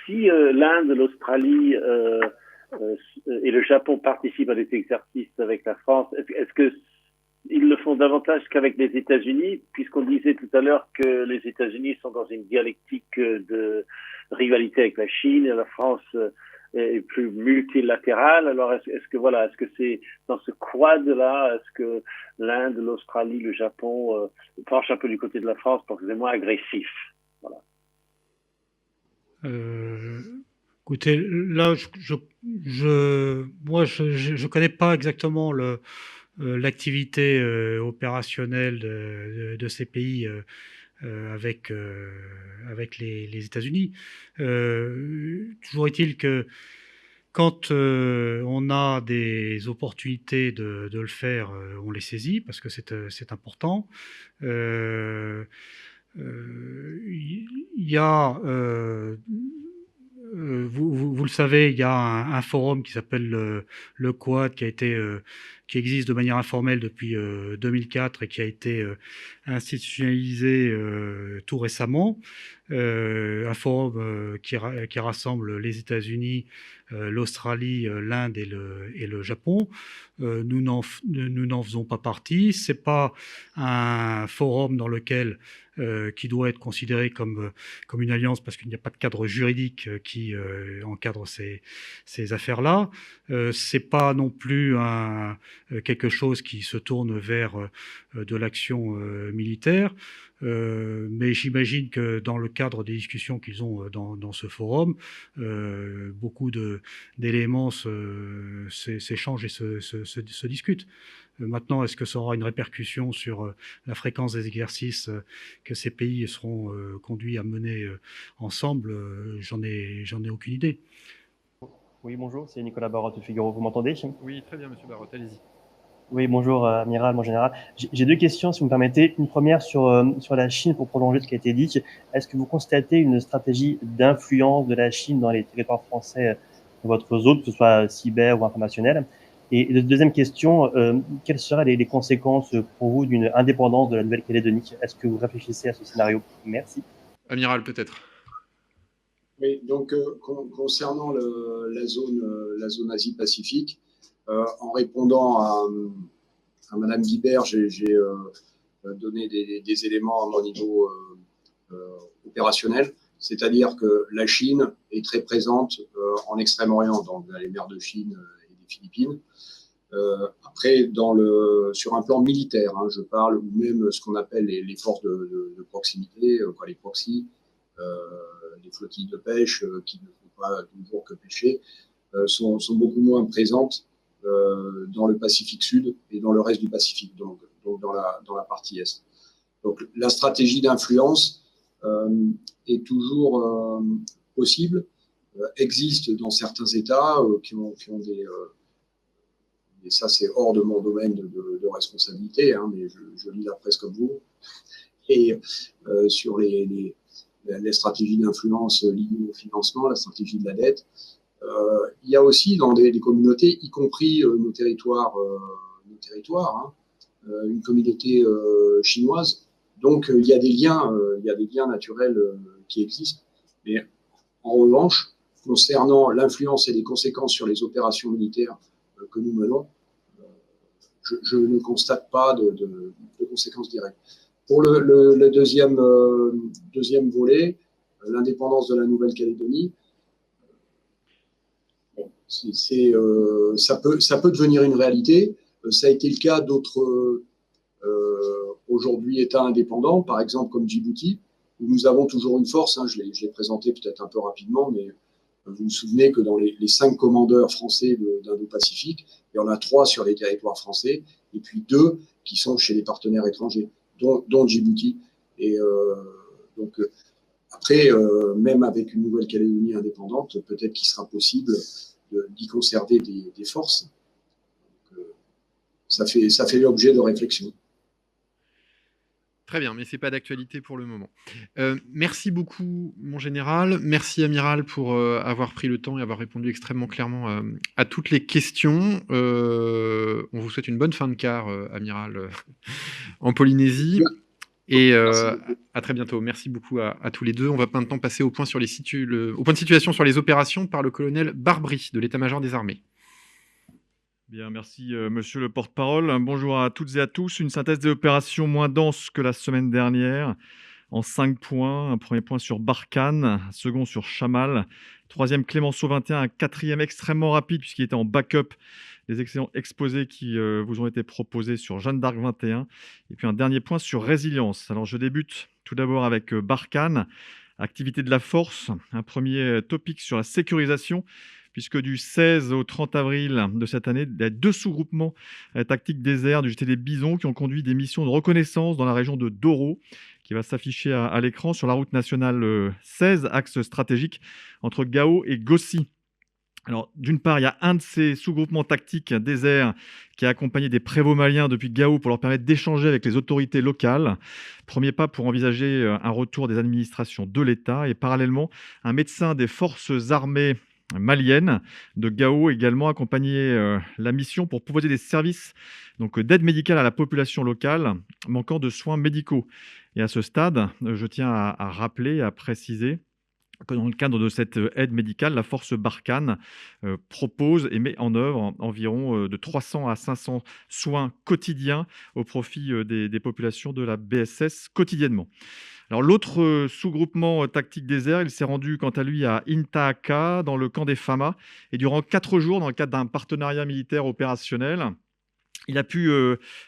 Si l'Inde, l'Australie et le Japon participent à des exercices avec la France, est-ce qu'ils le font davantage qu'avec les États-Unis, puisqu'on disait tout à l'heure que les États-Unis sont dans une dialectique de rivalité avec la Chine et la France est plus multilatérale. Alors est-ce que c'est dans ce quad-là, est-ce que l'Inde, l'Australie, le Japon penchent un peu du côté de la France pour que c'est moins agressif? Voilà. Écoutez, là, je connais pas exactement l'activité opérationnelle de ces pays avec les États-Unis. Toujours est-il que quand on a des opportunités de le faire, on les saisit parce que c'est important. Il y a vous le savez, il y a un forum qui s'appelle le Quad qui existe de manière informelle depuis 2004 et qui a été institutionnalisé tout récemment. Un forum qui rassemble les États-Unis, l'Australie, l'Inde et le Japon. Nous n'en faisons pas partie. C'est pas un forum dans lequel qui doit être considéré comme une alliance parce qu'il n'y a pas de cadre juridique qui encadre ces affaires-là. C'est pas non plus quelque chose qui se tourne vers de l'action militaire. Mais j'imagine que dans le cadre des discussions qu'ils ont dans ce forum, beaucoup d'éléments s'échangent et se discutent. Maintenant, est-ce que ça aura une répercussion sur la fréquence des exercices que ces pays seront conduits à mener ensemble? J'en ai aucune idée. Oui, bonjour, c'est Nicolas Barotte au Figaro. Vous m'entendez? Oui, très bien, monsieur Barotte, allez-y. Oui, bonjour, amiral, mon général. J'ai deux questions, si vous me permettez. Une première sur la Chine, pour prolonger ce qui a été dit. Est-ce que vous constatez une stratégie d'influence de la Chine dans les territoires français de votre zone, que ce soit cyber ou informationnel? Et deuxième question, quelles seraient les conséquences pour vous d'une indépendance de la Nouvelle-Calédonie? Est-ce que vous réfléchissez à ce scénario? Merci. Amiral, peut-être. Oui, donc concernant la zone Asie-Pacifique, en répondant à Madame Guibert, j'ai donné des éléments à mon niveau opérationnel, c'est-à-dire que la Chine est très présente en Extrême-Orient, donc dans les mers de Chine et des Philippines. Après, sur un plan militaire, hein, je parle, ou même ce qu'on appelle les forces de proximité, les proxys, les flottilles de pêche qui ne font pas toujours que pêcher, sont beaucoup moins présentes dans le Pacifique Sud et dans le reste du Pacifique, donc dans la partie Est. Donc la stratégie d'influence est toujours possible, existe dans certains États qui ont des... et ça c'est hors de mon domaine de responsabilité, hein, mais je lis la presse comme vous, et sur les stratégies d'influence liées au financement, la stratégie de la dette. Il y a aussi dans des communautés, y compris nos territoires, hein, une communauté chinoise. Donc il y a des liens naturels qui existent. Mais en revanche, concernant l'influence et les conséquences sur les opérations militaires que nous menons, je ne constate pas de conséquences directes. Pour le deuxième volet, l'indépendance de la Nouvelle-Calédonie, ça peut devenir une réalité. Ça a été le cas d'autres aujourd'hui États indépendants, par exemple comme Djibouti, où nous avons toujours une force. Hein, je l'ai présenté peut-être un peu rapidement, mais vous vous souvenez que dans les 5 commandeurs français d'Indo-Pacifique, il y en a 3 sur les territoires français, et puis 2 qui sont chez les partenaires étrangers, dont Djibouti. Et donc après, même avec une Nouvelle-Calédonie indépendante, peut-être qu'il sera possible d'y conserver des forces. Donc, ça fait l'objet de réflexion. Très bien, mais ce n'est pas d'actualité pour le moment. Merci beaucoup, mon général. Merci, amiral, pour avoir pris le temps et avoir répondu extrêmement clairement à toutes les questions. On vous souhaite une bonne fin de quart, amiral, en Polynésie. Et à très bientôt. Merci beaucoup à tous les deux. On va maintenant passer au point de situation sur les opérations par le colonel Barbry de l'état-major des armées. Bien, merci monsieur le porte-parole. Bonjour à toutes et à tous. Une synthèse des opérations moins dense que la semaine dernière en 5 points. Un premier point sur Barkhane, un second sur Chamal, troisième Clémenceau 21, un quatrième extrêmement rapide puisqu'il était en backup des excellents exposés qui vous ont été proposés sur Jeanne d'Arc 21. Et puis un dernier point sur résilience. Alors je débute tout d'abord avec Barkhane, activité de la force. Un premier topic sur la sécurisation, puisque du 16 au 30 avril de cette année, il y a 2 sous-groupements tactiques désert du GT des Bisons qui ont conduit des missions de reconnaissance dans la région de Doro, qui va s'afficher à l'écran sur la route nationale 16, axe stratégique entre Gao et Gossi. Alors, d'une part, il y a un de ces sous-groupements tactiques désert qui a accompagné des prévôts maliens depuis Gao pour leur permettre d'échanger avec les autorités locales. Premier pas pour envisager un retour des administrations de l'État. Et parallèlement, un médecin des forces armées maliennes de Gao également accompagné la mission pour proposer des services d'aide médicale à la population locale manquant de soins médicaux. Et à ce stade, je tiens à rappeler et à préciser que dans le cadre de cette aide médicale, la force Barkhane propose et met en œuvre environ de 300 à 500 soins quotidiens au profit des populations de la BSS quotidiennement. Alors l'autre sous-groupement tactique désert, il s'est rendu quant à lui à Intaaka, dans le camp des Fama, et durant 4 jours, dans le cadre d'un partenariat militaire opérationnel, Il a pu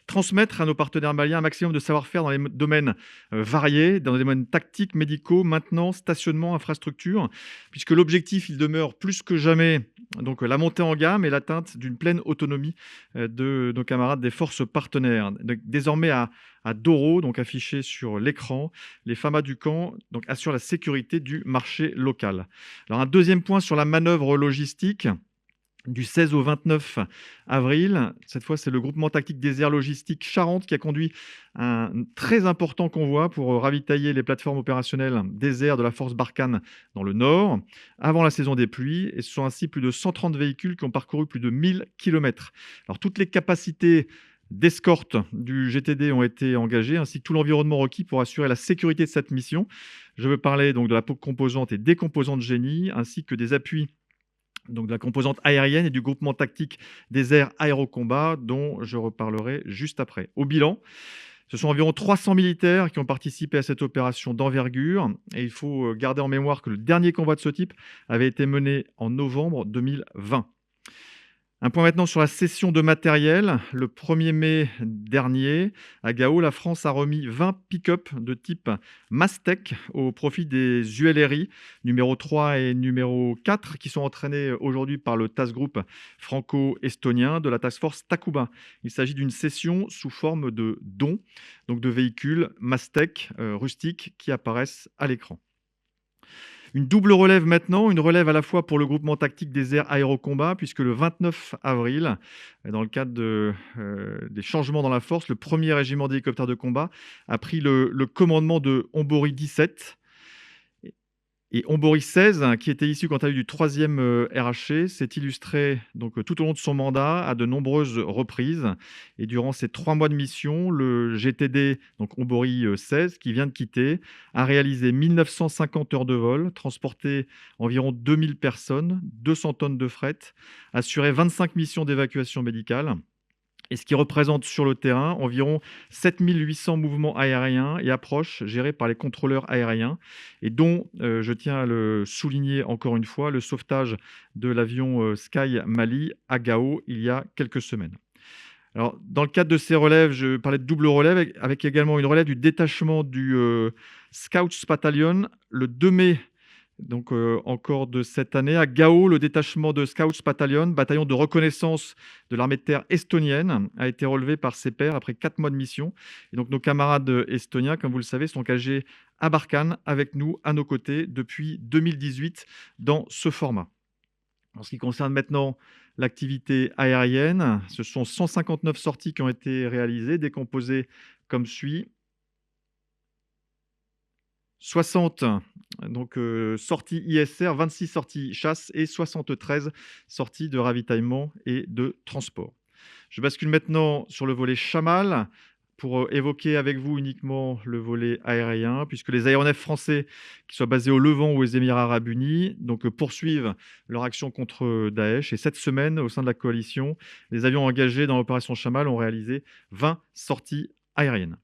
transmettre à nos partenaires maliens un maximum de savoir-faire dans les domaines variés, dans les domaines tactiques, médicaux, maintenance, stationnement, infrastructure, puisque l'objectif, il demeure plus que jamais donc la montée en gamme et l'atteinte d'une pleine autonomie de nos camarades des forces partenaires. Donc, désormais à Doro, donc affiché sur l'écran, les FAMA du camp donc, assurent la sécurité du marché local. Alors un deuxième point sur la manœuvre logistique. Du 16 au 29 avril, cette fois c'est le groupement tactique des airs logistiques Charente qui a conduit un très important convoi pour ravitailler les plateformes opérationnelles des airs de la force Barkhane dans le nord, avant la saison des pluies, et ce sont ainsi plus de 130 véhicules qui ont parcouru plus de 1000 km. Alors toutes les capacités d'escorte du GTD ont été engagées, ainsi que tout l'environnement requis pour assurer la sécurité de cette mission. Je veux parler donc de la composante et des composantes génie, ainsi que des appuis donc de la composante aérienne et du groupement tactique des airs aérocombat, dont je reparlerai juste après. Au bilan, ce sont environ 300 militaires qui ont participé à cette opération d'envergure, et il faut garder en mémoire que le dernier convoi de ce type avait été mené en novembre 2020. Un point maintenant sur la cession de matériel. Le 1er mai dernier, à Gao, la France a remis 20 pick-up de type Mastec au profit des ULRI numéro 3 et numéro 4 qui sont entraînés aujourd'hui par le Task Group franco-estonien de la Task Force Takuba. Il s'agit d'une cession sous forme de dons, donc de véhicules Mastec rustiques qui apparaissent à l'écran. Une double relève maintenant, une relève à la fois pour le groupement tactique des airs aérocombat, puisque le 29 avril, dans le cadre des changements dans la force, le 1er régiment d'hélicoptères de combat a pris le commandement de Ombori 17 et Ombori 16, qui était issu quant à lui du 3e RHC, s'est illustré donc, tout au long de son mandat à de nombreuses reprises. Et durant ces 3 mois de mission, le GTD, donc Ombori 16, qui vient de quitter, a réalisé 1950 heures de vol, transporté environ 2000 personnes, 200 tonnes de fret, assuré 25 missions d'évacuation médicale, et ce qui représente sur le terrain environ 7800 mouvements aériens et approches gérés par les contrôleurs aériens, et dont, je tiens à le souligner encore une fois, le sauvetage de l'avion Sky Mali à Gao il y a quelques semaines. Alors, dans le cadre de ces relèves, je parlais de double relève, avec également une relève du détachement du Scouts Battalion le 2 mai, donc encore de cette année, à Gao, le détachement de Scouts Battalion, bataillon de reconnaissance de l'armée de terre estonienne, a été relevé par ses pairs après 4 mois de mission. Et donc nos camarades estoniens, comme vous le savez, sont engagés à Barkhane avec nous, à nos côtés, depuis 2018 dans ce format. En ce qui concerne maintenant l'activité aérienne, ce sont 159 sorties qui ont été réalisées, décomposées comme suit. 60 donc, sorties ISR, 26 sorties chasse et 73 sorties de ravitaillement et de transport. Je bascule maintenant sur le volet chamal pour évoquer avec vous uniquement le volet aérien, puisque les aéronefs français, qui soient basés au Levant ou aux Émirats arabes unis, donc, poursuivent leur action contre Daesh. Et cette semaine, au sein de la coalition, les avions engagés dans l'opération Chamal ont réalisé 20 sorties aériennes.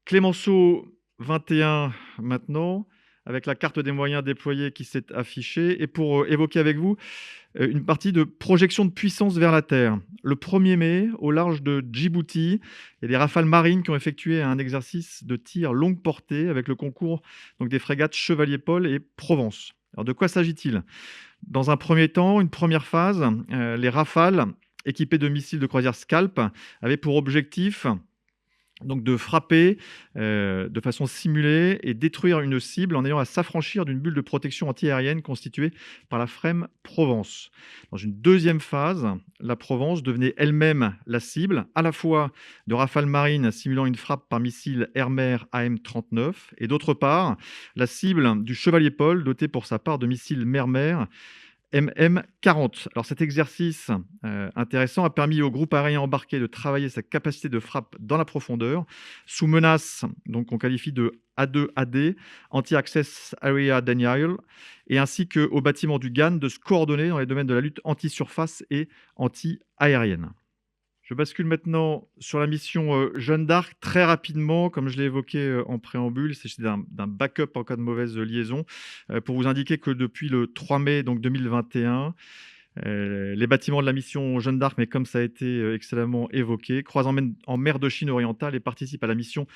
Clémenceau 21 maintenant, avec la carte des moyens déployés qui s'est affichée, et pour évoquer avec vous une partie de projection de puissance vers la Terre. Le 1er mai, au large de Djibouti, il y a des Rafales marines qui ont effectué un exercice de tir longue portée avec le concours donc, des frégates Chevalier Paul et Provence. Alors de quoi s'agit-il? Dans un premier temps, une première phase, les Rafales, équipés de missiles de croisière Scalp, avaient pour objectif donc de frapper de façon simulée et détruire une cible en ayant à s'affranchir d'une bulle de protection antiaérienne constituée par la FREMM Provence. Dans une deuxième phase, la Provence devenait elle-même la cible, à la fois de rafales marines simulant une frappe par missile air-mer AM-39, et d'autre part, la cible du Chevalier Paul, doté pour sa part de missiles mer-mer MM40. Alors cet exercice intéressant a permis au groupe aérien embarqué de travailler sa capacité de frappe dans la profondeur, sous menace, donc on qualifie de A2AD, Anti-Access Area Denial, et ainsi qu'au bâtiment du GAN de se coordonner dans les domaines de la lutte anti-surface et anti-aérienne. Je bascule maintenant sur la mission Jeanne d'Arc très rapidement, comme je l'ai évoqué en préambule. Il s'agit d'un backup en cas de mauvaise liaison, pour vous indiquer que depuis le 3 mai donc 2021, Les bâtiments de la mission Jeanne d'Arc, mais comme ça a été excellemment évoqué, croisent en mer de Chine orientale et participent à la mission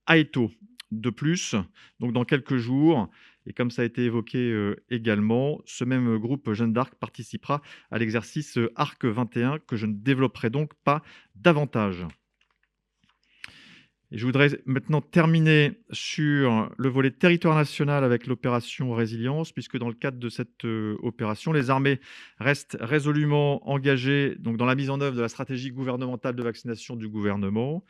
Aeto. De plus, donc dans quelques jours, et comme ça a été évoqué également, ce même groupe Jeanne d'Arc participera à l'exercice Arc 21 que je ne développerai donc pas davantage. Et je voudrais maintenant terminer sur le volet territoire national avec l'opération Résilience, puisque dans le cadre de cette opération, les armées restent résolument engagées donc, dans la mise en œuvre de la stratégie gouvernementale de vaccination du gouvernement.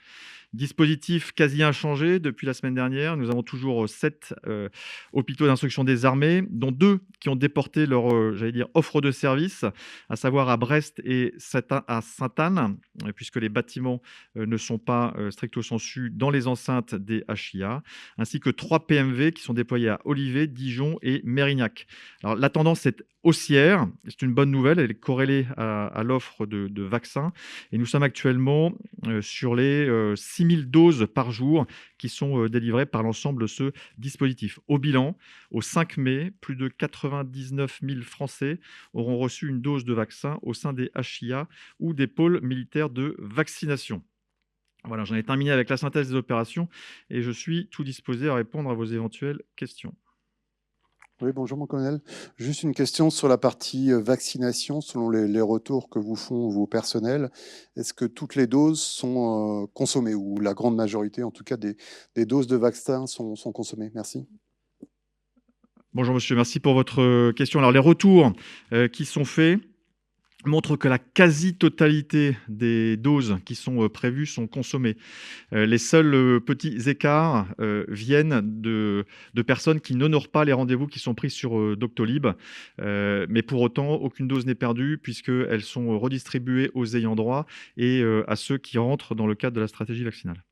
Dispositif quasi inchangé depuis la semaine dernière. Nous avons toujours 7 hôpitaux d'instruction des armées, dont 2 qui ont déporté leur offre de service, à savoir à Brest et à Sainte-Anne, puisque les bâtiments ne sont pas stricto sensu dans les enceintes des HIA, ainsi que 3 PMV qui sont déployés à Olivet, Dijon et Mérignac. Alors, la tendance est haussière, c'est une bonne nouvelle, elle est corrélée à l'offre de vaccins, et nous sommes actuellement sur les 6000 doses par jour qui sont délivrées par l'ensemble de ce dispositif. Au bilan, au 5 mai, plus de 99 000 Français auront reçu une dose de vaccin au sein des HIA ou des pôles militaires de vaccination. Voilà, j'en ai terminé avec la synthèse des opérations et je suis tout disposé à répondre à vos éventuelles questions. Oui, bonjour mon colonel. Juste une question sur la partie vaccination, selon les retours que vous font vos personnels. Est-ce que toutes les doses sont consommées, ou la grande majorité en tout cas des doses de vaccins sont consommées? Merci. Bonjour monsieur, merci pour votre question. Alors les retours qui sont faits montre que la quasi-totalité des doses qui sont prévues sont consommées. Les seuls petits écarts viennent de personnes qui n'honorent pas les rendez-vous qui sont pris sur Doctolib. Mais pour autant, aucune dose n'est perdue puisqu'elles sont redistribuées aux ayants droit et à ceux qui rentrent dans le cadre de la stratégie vaccinale.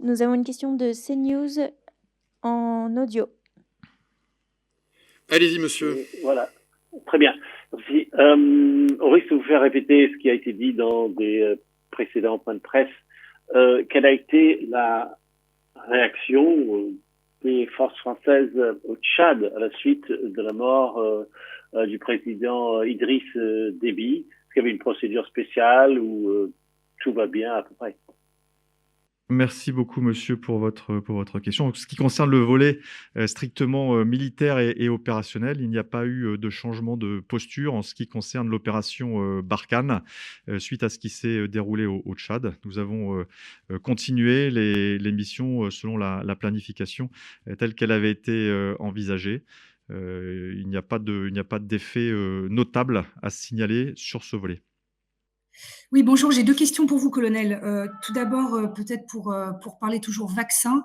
Nous avons une question de CNews en audio. Allez-y, monsieur. Voilà, très bien. Merci. Au risque de vous faire répéter ce qui a été dit dans des précédents points de presse, quelle a été la réaction des forces françaises au Tchad à la suite de la mort du président Idriss Déby? Est-ce qu'il y avait une procédure spéciale ou tout va bien à peu près? Merci beaucoup, monsieur, pour votre question. En ce qui concerne le volet strictement militaire et opérationnel, il n'y a pas eu de changement de posture en ce qui concerne l'opération Barkhane suite à ce qui s'est déroulé au Tchad. Nous avons continué les missions selon la planification telle qu'elle avait été envisagée. Il n'y a pas d'effet notable à signaler sur ce volet. Oui, bonjour, j'ai 2 questions pour vous, colonel. Tout d'abord, peut-être pour parler toujours vaccin,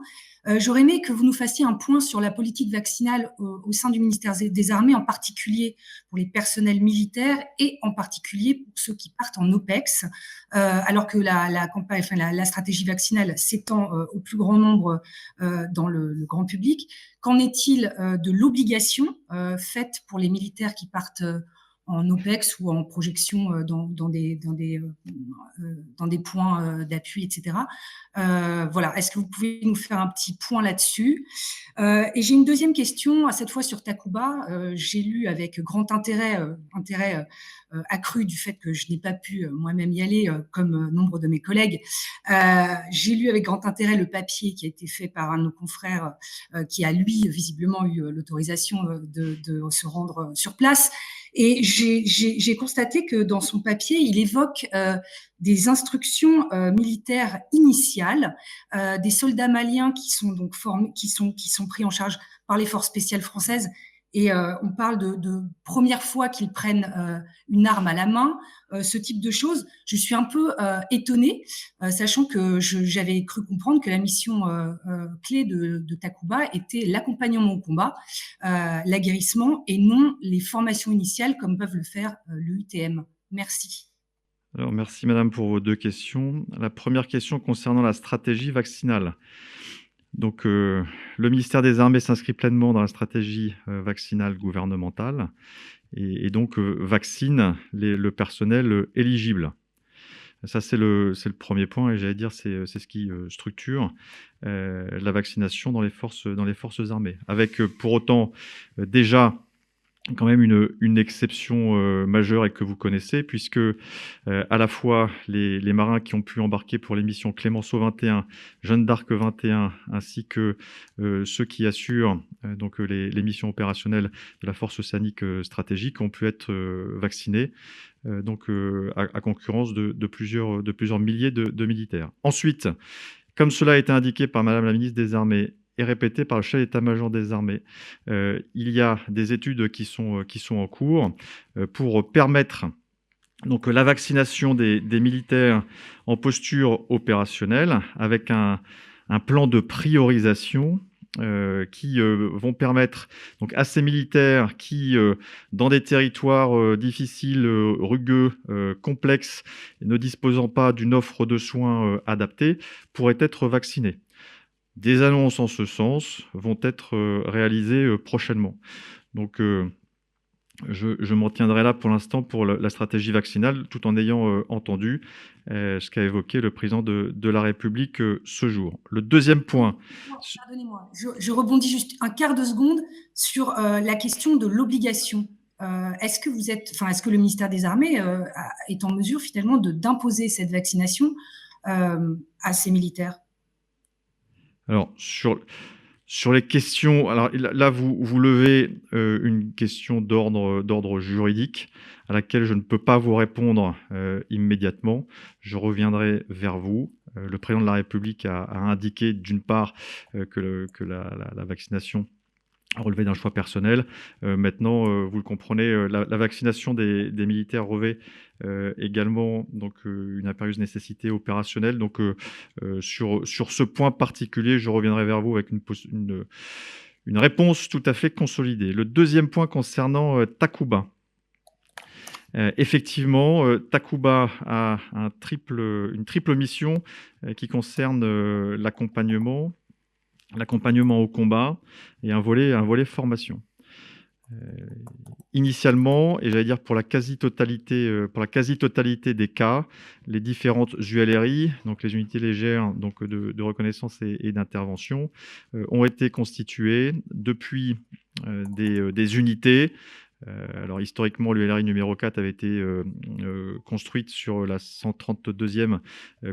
j'aurais aimé que vous nous fassiez un point sur la politique vaccinale au sein du ministère des Armées, en particulier pour les personnels militaires et en particulier pour ceux qui partent en OPEX, alors que la stratégie vaccinale s'étend au plus grand nombre dans le grand public. Qu'en est-il de l'obligation faite pour les militaires qui partent en OPEX ou en projection dans des points d'appui, etc. Voilà, est-ce que vous pouvez nous faire un petit point là-dessus? Et j'ai une deuxième question, cette fois sur Takuba. J'ai lu avec grand intérêt accru du fait que je n'ai pas pu moi-même y aller, comme nombre de mes collègues. J'ai lu avec grand intérêt le papier qui a été fait par un de nos confrères qui a, lui, visiblement eu l'autorisation de se rendre sur place. Et j'ai constaté que dans son papier, il évoque des instructions militaires initiales des soldats maliens qui sont donc formés, qui sont pris en charge par les forces spéciales françaises. Et on parle de première fois qu'ils prennent une arme à la main, ce type de choses. Je suis un peu étonnée, sachant que j'avais cru comprendre que la mission clé de Takuba était l'accompagnement au combat, l'aguerrissement, et non les formations initiales comme peuvent le faire l'UTM. Merci. Alors, merci madame pour vos 2 questions. La première question concernant la stratégie vaccinale. Donc, le ministère des Armées s'inscrit pleinement dans la stratégie vaccinale gouvernementale et donc vaccine le personnel éligible. Ça, c'est le premier point et j'allais dire c'est ce qui structure la vaccination dans les forces armées. Avec pour autant déjà quand même une exception majeure et que vous connaissez, puisque à la fois les marins qui ont pu embarquer pour les missions Clémenceau 21, Jeanne d'Arc 21, ainsi que ceux qui assurent donc les missions opérationnelles de la force océanique stratégique ont pu être vaccinés, à concurrence de plusieurs milliers de militaires. Ensuite, comme cela a été indiqué par Madame la ministre des Armées et répété par le chef d'état-major des armées, il y a des études qui sont en cours pour permettre donc la vaccination des militaires en posture opérationnelle avec un plan de priorisation qui vont permettre donc à ces militaires qui, dans des territoires difficiles, rugueux, complexes, ne disposant pas d'une offre de soins adaptée, pourraient être vaccinés. Des annonces en ce sens vont être réalisées prochainement. Donc, je m'en tiendrai là pour l'instant pour la stratégie vaccinale, tout en ayant entendu ce qu'a évoqué le président de la République ce jour. Le deuxième point... Pardonnez-moi, je rebondis juste un quart de seconde sur la question de l'obligation. Est-ce que le ministère des Armées est en mesure finalement d'imposer cette vaccination à ses militaires? Alors, sur les questions, alors là, vous levez une question d'ordre juridique à laquelle je ne peux pas vous répondre immédiatement. Je reviendrai vers vous. Le président de la République a indiqué d'une part que la vaccination relevé d'un choix personnel. Maintenant, vous le comprenez, la vaccination des militaires revêt également donc, une impérieuse nécessité opérationnelle. Donc, sur ce point particulier, je reviendrai vers vous avec une réponse tout à fait consolidée. Le deuxième point concernant Takuba. Effectivement, Takuba a une triple mission qui concerne l'accompagnement au combat et un volet formation. Initialement, et j'allais dire pour la quasi-totalité des cas, les différentes ULRI, donc les unités légères donc de reconnaissance et d'intervention, ont été constituées depuis des unités. Alors historiquement, l'ULRI numéro 4 avait été construite sur la 132e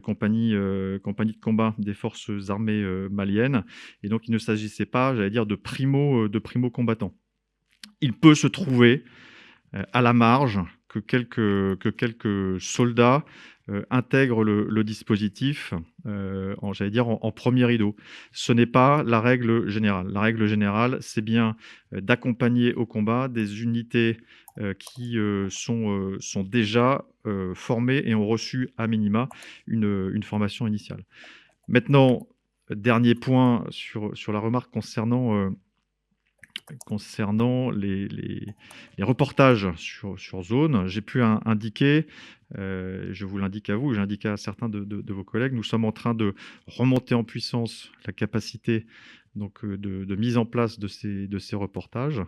compagnie de combat des forces armées maliennes. Et donc, il ne s'agissait pas, j'allais dire, de primo-combattants. Il peut se trouver à la marge que quelques soldats intègrent le dispositif en premier rideau. Ce n'est pas la règle générale. La règle générale, c'est bien d'accompagner au combat des unités qui sont déjà formées et ont reçu à minima une formation initiale. Maintenant, dernier point sur la remarque concernant les reportages sur zone, j'ai pu indiquer, je vous l'indique à vous, j'ai indiqué à certains de vos collègues, nous sommes en train de remonter en puissance la capacité donc, de mise en place de ces reportages.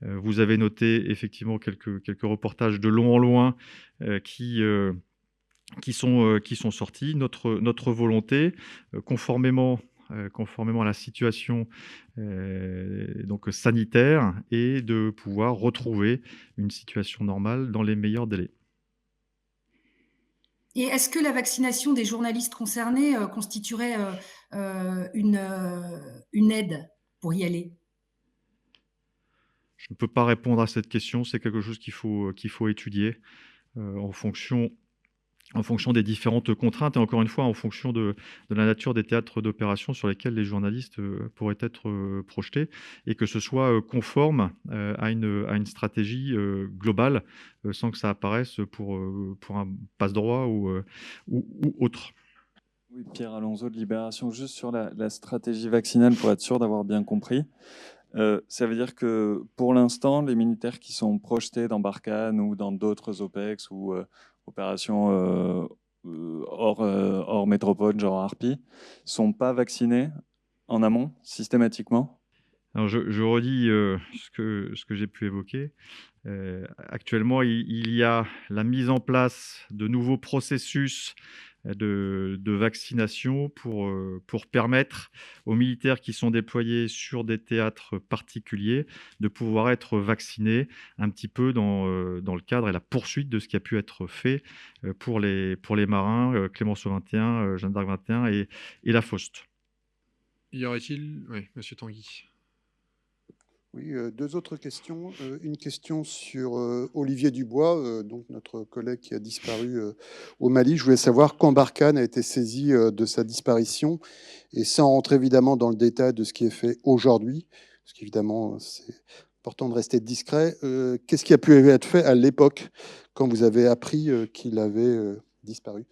Vous avez noté effectivement quelques reportages de long en loin qui sont sortis. Notre volonté, conformément à la situation donc sanitaire et de pouvoir retrouver une situation normale dans les meilleurs délais. Et est-ce que la vaccination des journalistes concernés constituerait une aide pour y aller? Je ne peux pas répondre à cette question, c'est quelque chose qu'il faut étudier en fonction des différentes contraintes et encore une fois en fonction de la nature des théâtres d'opération sur lesquels les journalistes pourraient être projetés et que ce soit conforme à une stratégie globale sans que ça apparaisse pour un passe-droit ou autre. Oui, Pierre Alonso de Libération, juste sur la stratégie vaccinale pour être sûr d'avoir bien compris. Ça veut dire que pour l'instant, les militaires qui sont projetés dans Barkhane ou dans d'autres OPEX ou opérations hors métropole, genre Harpie, sont pas vaccinés en amont, systématiquement? Alors je redis ce que j'ai pu évoquer. Actuellement, il y a la mise en place de nouveaux processus de vaccination pour permettre aux militaires qui sont déployés sur des théâtres particuliers de pouvoir être vaccinés un petit peu dans le cadre et la poursuite de ce qui a pu être fait pour les marins, Clémenceau 21, Jeanne d'Arc 21 et la Faust. Y aurait-il... Oui, Monsieur Tanguy. Oui, deux autres questions. Une question sur Olivier Dubois, donc notre collègue qui a disparu au Mali. Je voulais savoir quand Barkhane a été saisi de sa disparition, et sans rentrer évidemment dans le détail de ce qui est fait aujourd'hui, parce qu'évidemment c'est important de rester discret. Qu'est-ce qui a pu être fait à l'époque quand vous avez appris qu'il avait disparu?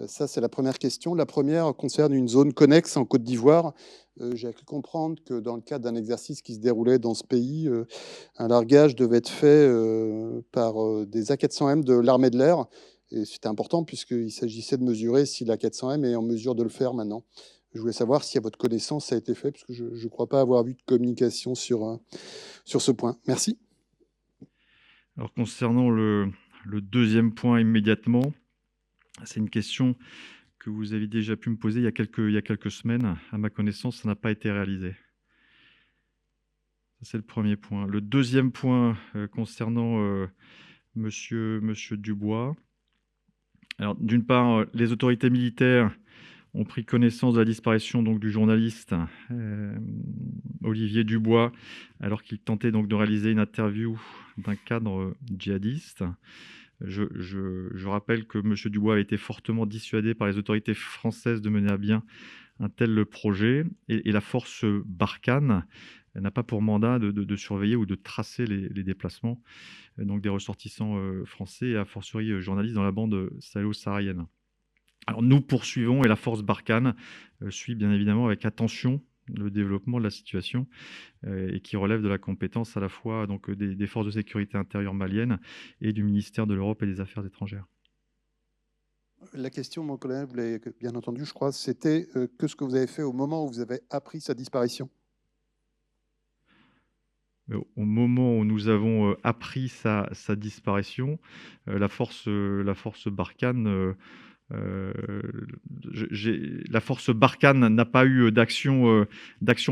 Ça, c'est la première question. La première concerne une zone connexe en Côte d'Ivoire. J'ai cru comprendre que dans le cadre d'un exercice qui se déroulait dans ce pays, un largage devait être fait par des A400M de l'armée de l'air. Et c'était important puisqu'il s'agissait de mesurer si l'A400M est en mesure de le faire maintenant. Je voulais savoir si à votre connaissance ça a été fait, parce que je ne crois pas avoir vu de communication sur ce point. Merci. Alors concernant le deuxième point immédiatement, c'est une question que vous avez déjà pu me poser il y a quelques semaines. À ma connaissance, ça n'a pas été réalisé. Ça, c'est le premier point. Le deuxième point concernant monsieur Dubois. Alors, d'une part, les autorités militaires ont pris connaissance de la disparition donc, du journaliste Olivier Dubois, alors qu'il tentait donc de réaliser une interview d'un cadre djihadiste. Je rappelle que M. Dubois a été fortement dissuadé par les autorités françaises de mener à bien un tel projet, et la force Barkhane n'a pas pour mandat de surveiller ou de tracer les déplacements donc des ressortissants français et a fortiori journalistes dans la bande sahélo-saharienne. Alors nous poursuivons, et la force Barkhane suit bien évidemment avec attention le développement de la situation et qui relève de la compétence à la fois donc, des forces de sécurité intérieure maliennes et du ministère de l'Europe et des Affaires étrangères. La question, mon collègue, vous l'avez bien entendu, je crois, c'était que ce que vous avez fait au moment où vous avez appris sa disparition. Au moment où nous avons appris sa disparition, la force Barkhane... la force Barkhane n'a pas eu d'action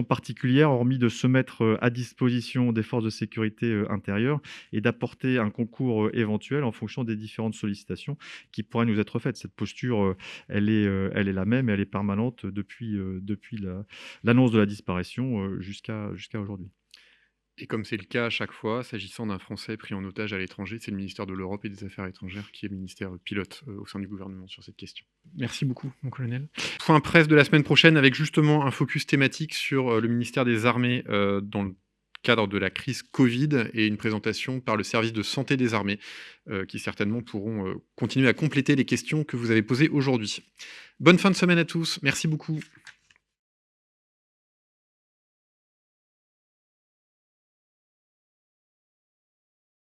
particulière, hormis de se mettre à disposition des forces de sécurité intérieure et d'apporter un concours éventuel en fonction des différentes sollicitations qui pourraient nous être faites. Cette posture, elle est la même et elle est permanente depuis l'annonce de la disparition jusqu'à aujourd'hui. Et comme c'est le cas à chaque fois, s'agissant d'un Français pris en otage à l'étranger, c'est le ministère de l'Europe et des Affaires étrangères qui est ministère pilote au sein du gouvernement sur cette question. Merci beaucoup, mon colonel. Point presse de la semaine prochaine avec justement un focus thématique sur le ministère des Armées dans le cadre de la crise Covid et une présentation par le service de santé des armées qui certainement pourront continuer à compléter les questions que vous avez posées aujourd'hui. Bonne fin de semaine à tous, merci beaucoup.